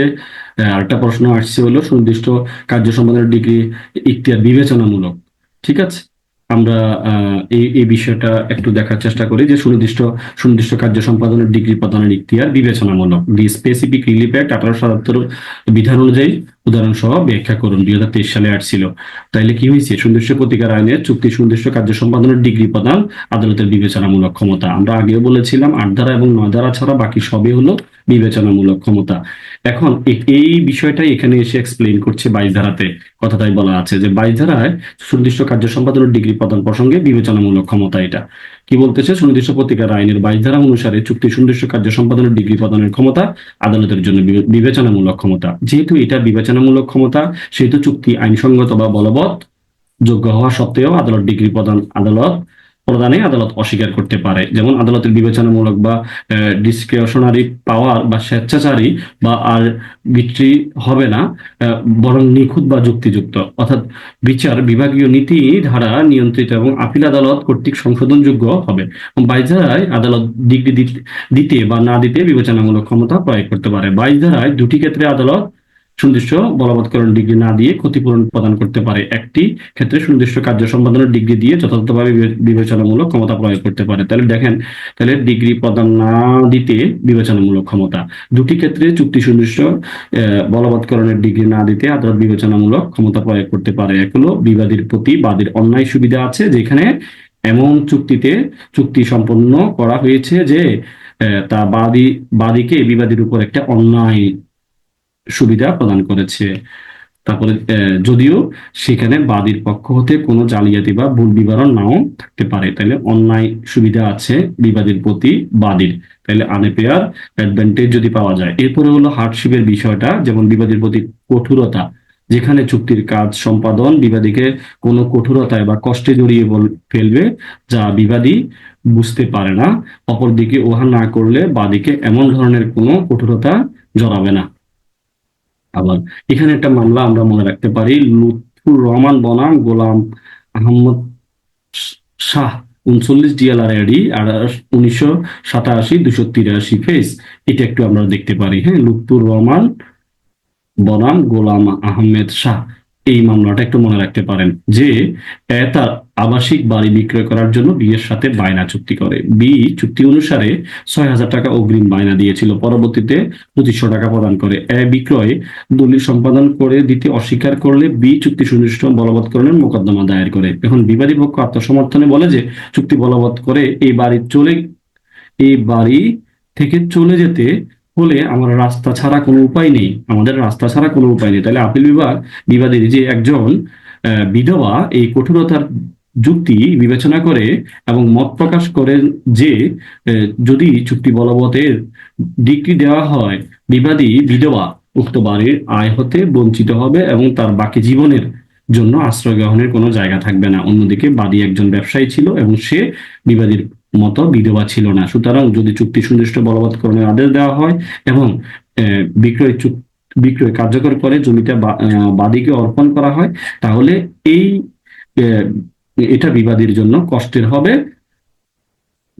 আরেকটা প্রশ্ন আসছে হলো সুনির্দিষ্ট কার্য সম্পাদনের ডিগ্রি ইখতিয়ার বিবেচনামূলক। ঠিক আছে, আমরা এই বিষয়টা একটু দেখার চেষ্টা করি যে সুনির্দিষ্ট কার্য সম্পাদনের ডিগ্রি প্রদানের ইখতিয়ার বিবেচনামূলক। দি স্পেসিফিক রিলিফ অ্যাক্ট 1877 বিধান অনুযায়ী উদাহরণ সহ ব্যাখ্যা করুন। 2023 সালে আসছিল। তাইলে কি হয়েছে, সুনির্দিষ্ট প্রতিকার আইনের চুক্তি সুনির্দিষ্ট কার্য সম্পাদনের ডিগ্রি প্রদান আদালতের বিবেচনামূলক ক্ষমতা। আমরা আগেও বলেছিলাম 8 ধারা এবং 9 ধারা ছাড়া বাকি সবই হলো বিবেচনামূলক ক্ষমতা। এখন এই বিষয়টাই এখানে এসে এক্সপ্লেইন করছে 22 ধারাতে। কথাটাই বলা আছে যে 22 ধারায় সুনির্দিষ্ট কার্য সম্পাদনের ডিগ্রি প্রদান প্রসঙ্গে বিবেচনামূলক ক্ষমতা। এটা কি বলতেছে, সুনির্দিষ্ট প্রতিকার আইনের 22 ধারা অনুসারে চুক্তি সুনির্দিষ্ট কার্য সম্পাদনের ডিগ্রি প্রদানের ক্ষমতা আদালতের জন্য বিবেচনামূলক ক্ষমতা। যেহেতু এটা বিবেচনামূলক ক্ষমতা সেহেতু চুক্তি আইনসঙ্গত বা বলবৎ যোগ্য হওয়া সত্ত্বেও আদালত অস্বীকার করতে পারে। যেমন আদালতের বিবেচনামূলক বা ডিসক্রিশনারি পাওয়ার বা স্বেচ্ছাচারী বা আরবিট্রারি হবে না, বরং নিখুঁত বা যুক্তিযুক্ত, অর্থাৎ বিচার বিভাগীয় নীতি ধারা নিয়ন্ত্রিত এবং আপিল আদালত কর্তৃক সংশোধনযোগ্য হবে। 22 ধারায় আদালত ডিগ্রি দিতে বা না দিতে বিবেচনামূলক ক্ষমতা প্রয়োগ করতে পারে। 22 ধারায় দুটি ক্ষেত্রে আদালত সুনির্দিষ্ট বলবৎকরণ ডিগ্রি না দিয়ে ক্ষতিপূরণ প্রদান করতে পারে। একটি ক্ষেত্রে সুনির্দিষ্ট কার্য সম্পাদনের ডিগ্রি দিয়ে যথাযথভাবে বিবেচনামূলক ক্ষমতা প্রয়োগ করতে পারে। তাহলে দেখেন, তাহলে ডিগ্রি প্রদান না দিতে বিবেচনামূলক ক্ষমতা, দুটি ক্ষেত্রে চুক্তি সুনির্দিষ্ট বলবৎকরণের ডিগ্রি না দিতে আদালত বিবেচনামূলক ক্ষমতা প্রয়োগ করতে পারে। এক হলো বিবাদীর প্রতি বাদীর অন্যায় সুবিধা আছে, যেখানে এমন চুক্তি সম্পন্ন করা হয়েছে যে তা বাদীকে বিবাদীর উপর একটা অন্যায় সুবিধা প্রদান করেছে। তারপরে যদিও সেখানে বাদীর পক্ষ হতে কোনো জালিয়াতি বা ভুল বিবরণ নাও থাকতে পারে, তাহলে অন্যায় সুবিধা আছে বিবাদীর প্রতি বাদীর, তাহলে আনফেয়ার অ্যাডভান্টেজ যদি পাওয়া যায়। এরপরে হলো হার্ডশিপের বিষয়টা, যেমন বিবাদীর প্রতি কঠোরতা, যেখানে চুক্তির কাজ সম্পাদন বিবাদীকে কোনো কঠোরতায় বা কষ্টে জড়িয়ে ফেলবে যা বিবাদী বুঝতে পারে না। অপরদিকে উহা না করলে বাদীকে এমন ধরনের কোনো কঠোরতা জড়াবে না। আবার এখানে একটা মামলা আমরা মনে রাখতে পারি, লুৎফুর রহমান বনাম গোলাম আহমদ শাহ 39 ডিএলআর এডি আর 1987 283 ফেস। এটা একটু আমরা দেখতে পারি। হ্যাঁ, লুৎফুর রহমান বনাম গোলাম আহমেদ শাহ, এই মামলাটা একটু মনে রাখতে পারেন যে তার আবাসিক বাড়ি বিক্রয় করার জন্য বি এর সাথে বায়না চুক্তি করে। বি চুক্তি অনুসারে 6,000 টাকা অগ্রিম বায়না দিয়েছিল, পরবর্তীতে 2500 টাকা প্রদান করে। বিক্রয় দলিল সম্পাদন করে দিতে অস্বীকার করলে বি চুক্তি সুনির্দিষ্ট বলবৎকরণের মোকদ্দমা দায়ের করে। এখন বিবাদী পক্ষ আত্মসমর্থনে বলে যে চুক্তি বলবৎ করে এই বাড়ি থেকে চলে যেতে হলে আমার রাস্তা ছাড়া কোনো উপায় নেই, আমাদের রাস্তা ছাড়া কোনো উপায় নেই। তাহলে আপিল বিভাগ বিবাদীর যে একজন বিধবা এই কঠোরতার যুক্তি বিবেচনা করে এবং মত প্রকাশ করেন যে যদি চুক্তি বলবতের ডিক্রি দেওয়া হয়, বিবাদী বিধবা উক্ত বাড়ির আয় হতে বঞ্চিত হবে এবং তার বাকি জীবনের জন্য আশ্রয় গ্রহণের কোনো জায়গা থাকবে না। অন্যদিকে বাদী একজন ব্যবসায়ী ছিল এবং সে বিবাদীর মতো বিধবা ছিল না। সুতরাং যদি চুক্তি সুনির্দিষ্ট বলবৎকরণের আদেশ দেওয়া হয় এবং বিক্রয় বিক্রয় কার্যকর করে জমিটা বাদীকে অর্পণ করা হয়, তাহলে এই এটা বিবাদীর জন্য কষ্টের হবে।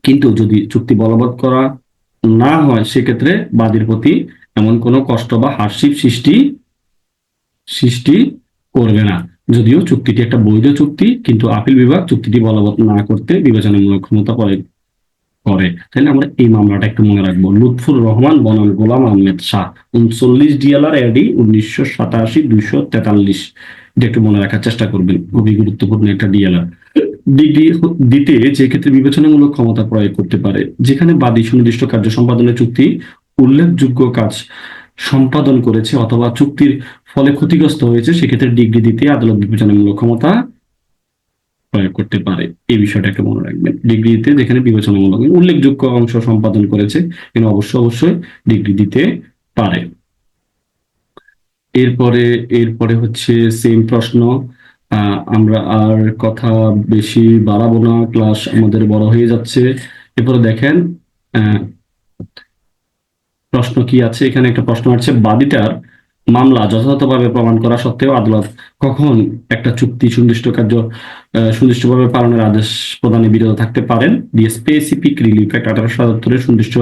কিন্তু যদি চুক্তি বলবৎ করা না হয়, সেক্ষেত্রে বাদীর প্রতি এমন কোনো কষ্ট বা হার্শিপ সৃষ্টি করবে না। যদিও চুক্তিটি একটা বৈধ চুক্তি, কিন্তু আপিল বিভাগ চুক্তিটি বলবৎ না করতে বিবেচনামূলক ক্ষমতা প্রয়োগ করে। তাহলে আমরা এই মামলাটা একটু মনে রাখবো, লুৎফুর রহমান বনাম গোলাম আহমেদ শাহ 39 ডিএলআর এডি 1987 243। এটা একটু মনে রাখার চেষ্টা করবেন, খুবই গুরুত্বপূর্ণ একটা ডিএলআর। ডিগ্রি দিতে যে ক্ষেত্রে বিবেচনামূলক ক্ষমতা প্রয়োগ করতে পারে, যেখানে বাদী সুনির্দিষ্ট কার্য সম্পাদনের চুক্তি উল্লেখযোগ্য কাজ সম্পাদন করেছে অথবা চুক্তির ফলে ক্ষতিগ্রস্ত হয়েছে, সেক্ষেত্রে ডিগ্রি দিতে আদালত বিবেচনামূলক ক্ষমতা প্রয়োগ করতে পারে। এই বিষয়টা একটু মনে রাখবেন, ডিগ্রিতে যেখানে বিবেচনামূলক উল্লেখযোগ্য অংশ সম্পাদন করেছে কিন্তু অবশ্যই ডিগ্রি দিতে পারে। এরপরে এরপরে হচ্ছে সেম প্রশ্ন। আমরা আর কথা বেশি বাড়াবো না, ক্লাস আমাদের বড় হয়ে যাচ্ছে। এরপরে দেখেন প্রশ্ন কি আছে। এখানে একটা প্রশ্ন আছে, বাদীটার মামলা যথাযথভাবে প্রমাণ করা সত্ত্বেও আদালত কখন একটা চুক্তি সুনির্দিষ্টভাবে পালনের আদেশ প্রদানে বিরত থাকতে পারেন? দিয়ে স্পেসিফিক রিলিফ অ্যাক্ট 1877 সুনির্দিষ্ট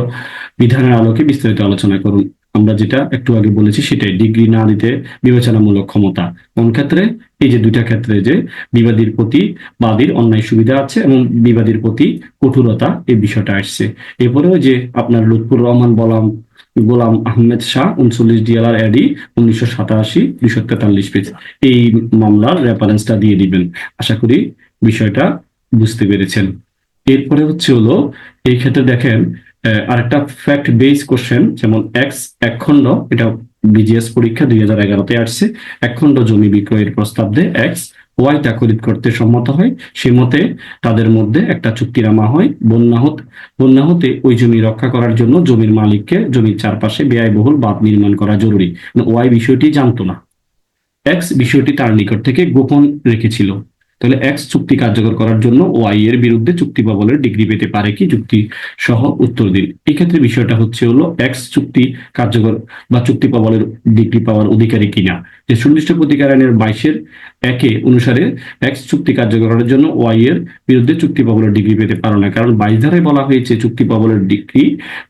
বিধানের আলোকে বিস্তারিত আলোচনা করুন। আমরা যেটা একটু আগে বলেছি সেটাই, ডিগ্রি না দিতে বিবেচনামূলক ক্ষমতা কোন ক্ষেত্রে? এই যে দুইটা ক্ষেত্রে, যে বিবাদীর প্রতি বাদীর অন্যায় সুবিধা আছে এবং বিবাদীর প্রতি কঠোরতা, এই বিষয়টা আসছে। এরপরেও যে আপনার লুৎফুর রহমান গোলাম আহমেদ শাহ 39 ডিএলআর এডি 1987 243 পেজ, এই মামলার রেফারেন্সটা দিয়ে দিবেন। আশা করি বিষয়টা বুঝতে পেরেছেন। এরপরে হলো এই ক্ষেত্রে দেখেন আরেকটা ফ্যাক্ট বেস কোশ্চেন, যেমন এক্স এক খণ্ড, এটা বিজিএস পরীক্ষা 2011-তে আসছে। এক খণ্ড জমি বিক্রয়ের প্রস্তাব দেয় এক্স, ওয়াই তা খরিদ করতে সম্মত হয়। সে মতে তাদের মধ্যে একটা চুক্তিনামা হয়, বন্যা হতে ওই জমি রক্ষা করার জন্য জমির মালিককে জমির চারপাশে ব্যয়বহুল বাঁধ নির্মাণ করা জরুরি। ওয়াই বিষয়টি জানতো না, এক্স বিষয়টি তার নিকট থেকে গোপন রেখেছিল। তাহলে এক্স চুক্তি কার্যকর করার জন্য ওয়াই এর বিরুদ্ধে চুক্তি প্রবলের ডিগ্রি পেতে পারে কি? যুক্তি সহ উত্তর দিন। এক্ষেত্রে বিষয়টা হলো এক্স চুক্তি কার্যকর বা চুক্তি প্রবলের ডিগ্রি পাওয়ার অধিকারী কিনা। যে সুনির্দিষ্ট প্রতিকার আইনের 22-1 অনুসারে এক্স চুক্তি কার্যকর করার জন্য ওয়াই এর বিরুদ্ধে চুক্তি প্রবলের ডিগ্রি পেতে পারে না, কারণ 22 ধারায় বলা হয়েছে চুক্তি প্রবলের ডিগ্রি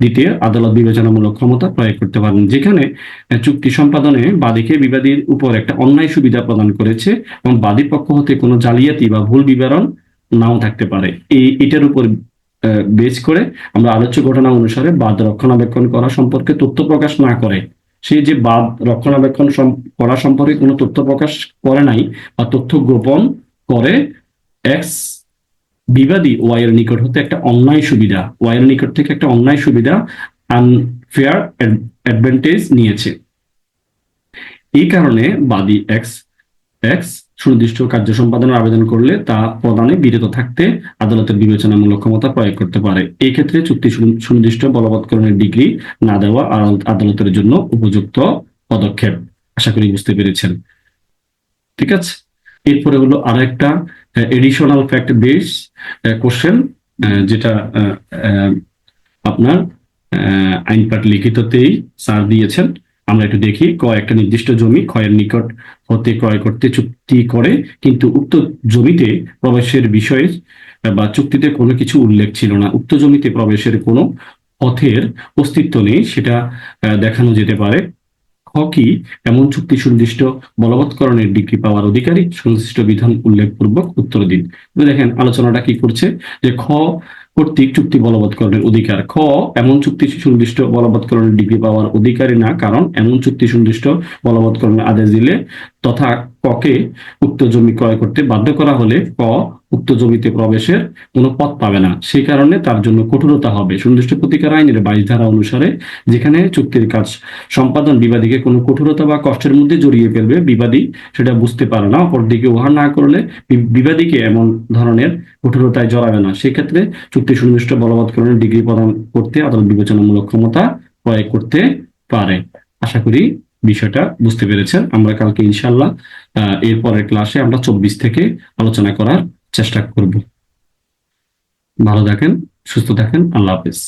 দিতে আদালত বিবেচনামূলক ক্ষমতা প্রয়োগ করতে পারেন, যেখানে চুক্তি সম্পাদনে বাদীকে বিবাদীর উপর একটা অন্যায় সুবিধা প্রদান করেছে এবং বাদীর পক্ষ হতে কোনো জালিয়াতি বা ভুল বিবরণ নাও থাকতে পারে। এটার উপর বেস করে আমরা আলোচ্য ঘটনা অনুসারে বাদ রক্ষণাবেক্ষণ করা সম্পর্কে তথ্য প্রকাশ না করে, সে যে বাদ রক্ষণাবেক্ষণ করা সম্পর্কে কোনো তথ্য প্রকাশ করে নাই বা তথ্য গোপন করে, এক্স বিবাদী ওয়াই এর নিকট হতে একটা অন্যায় সুবিধা, ওয়াই এর নিকট থেকে একটা অন্যায় সুবিধা আনফেয়ার অ্যাডভান্টেজ নিয়েছে। এই কারণে বাদী এক্স সুনির্দিষ্ট কার্য সম্পাদনের আবেদন করলে তা প্রদানে বিরত থাকতে আদালতের বিবেচনামূলক ক্ষমতা প্রয়োগ করতে পারে। এই ক্ষেত্রে চুক্তি সুনির্দিষ্ট বলবৎকরণের ডিগ্রি না দেওয়া আদালতের জন্য উপযুক্ত পদক্ষেপ। আশা করি বুঝতে পেরেছেন। ঠিক আছে, এরপরে আরো একটা এডিশনাল ফ্যাক্ট বেস কোশ্চেন, যেটা আপনার আইন পাঠ লিখিততেই স্যার দিয়েছেন। আমরা একটু দেখি। ক, একটা নির্দিষ্ট জমি ক্ষয়ের নিকট হতে ক্রয় করতে চুক্তি করে, কিন্তু উক্ত জমিতে প্রবেশের বিষয়ে বা চুক্তিতে কোনো কিছু উল্লেখ ছিল না। উক্ত জমিতে প্রবেশের কোনো পথের অস্তিত্ব নেই, সেটা দেখানো যেতে পারে। খ কি, এমন চুক্তি সুনির্দিষ্ট বলবৎকরণের ডিগ্রি পাওয়ার অধিকারী? সংশ্লিষ্ট বিধান উল্লেখপূর্বক উত্তর দিন। দেখেন আলোচনাটা কি করছে, যে খ কর্তৃক চুক্তি বলবৎকরণের অধিকার। খ, এমন চুক্তি সুনির্দিষ্ট বলবৎকরণের ডিগ্রি পাওয়ার অধিকারী না, কারণ এমন চুক্তি সুনির্দিষ্ট বলবৎকরণের আদেশ দিলে তথা ককে উক্ত জমি ক্রয় করতে বাধ্য করা হলে ক উক্ত জমিতে প্রবেশের কোনো পথ পাবে না, সেই কারণে তার জন্য কঠোরতা হবে। সুনির্দিষ্ট প্রতিকার আইনের 22 ধারা অনুসারে যেখানে চুক্তির কাজ সম্পাদন বিবাদীকে কোনো কঠোরতা বা কষ্টের মধ্যে জড়িয়ে ফেলবে, বিবাদী সেটা বুঝতে পারে না, অপরদিকে উহা না করলে বিবাদীকে এমন ধরনের কঠোরতায় জড়াবে না। সেক্ষেত্রে চুক্তি সুনির্দিষ্ট বলবৎকরণের ডিগ্রি প্রদান করতে আদালত বিবেচনামূলক ক্ষমতা প্রয়োগ করতে পারে। আশা করি বিষয়টা বুঝতে পেরেছেন। আমরা কালকে ইনশাল্লাহ এরপরের ক্লাসে আমরা 24 থেকে আলোচনা করার চেষ্টা করব। ভালো থাকেন, সুস্থ থাকেন, আল্লাহ হাফেজ।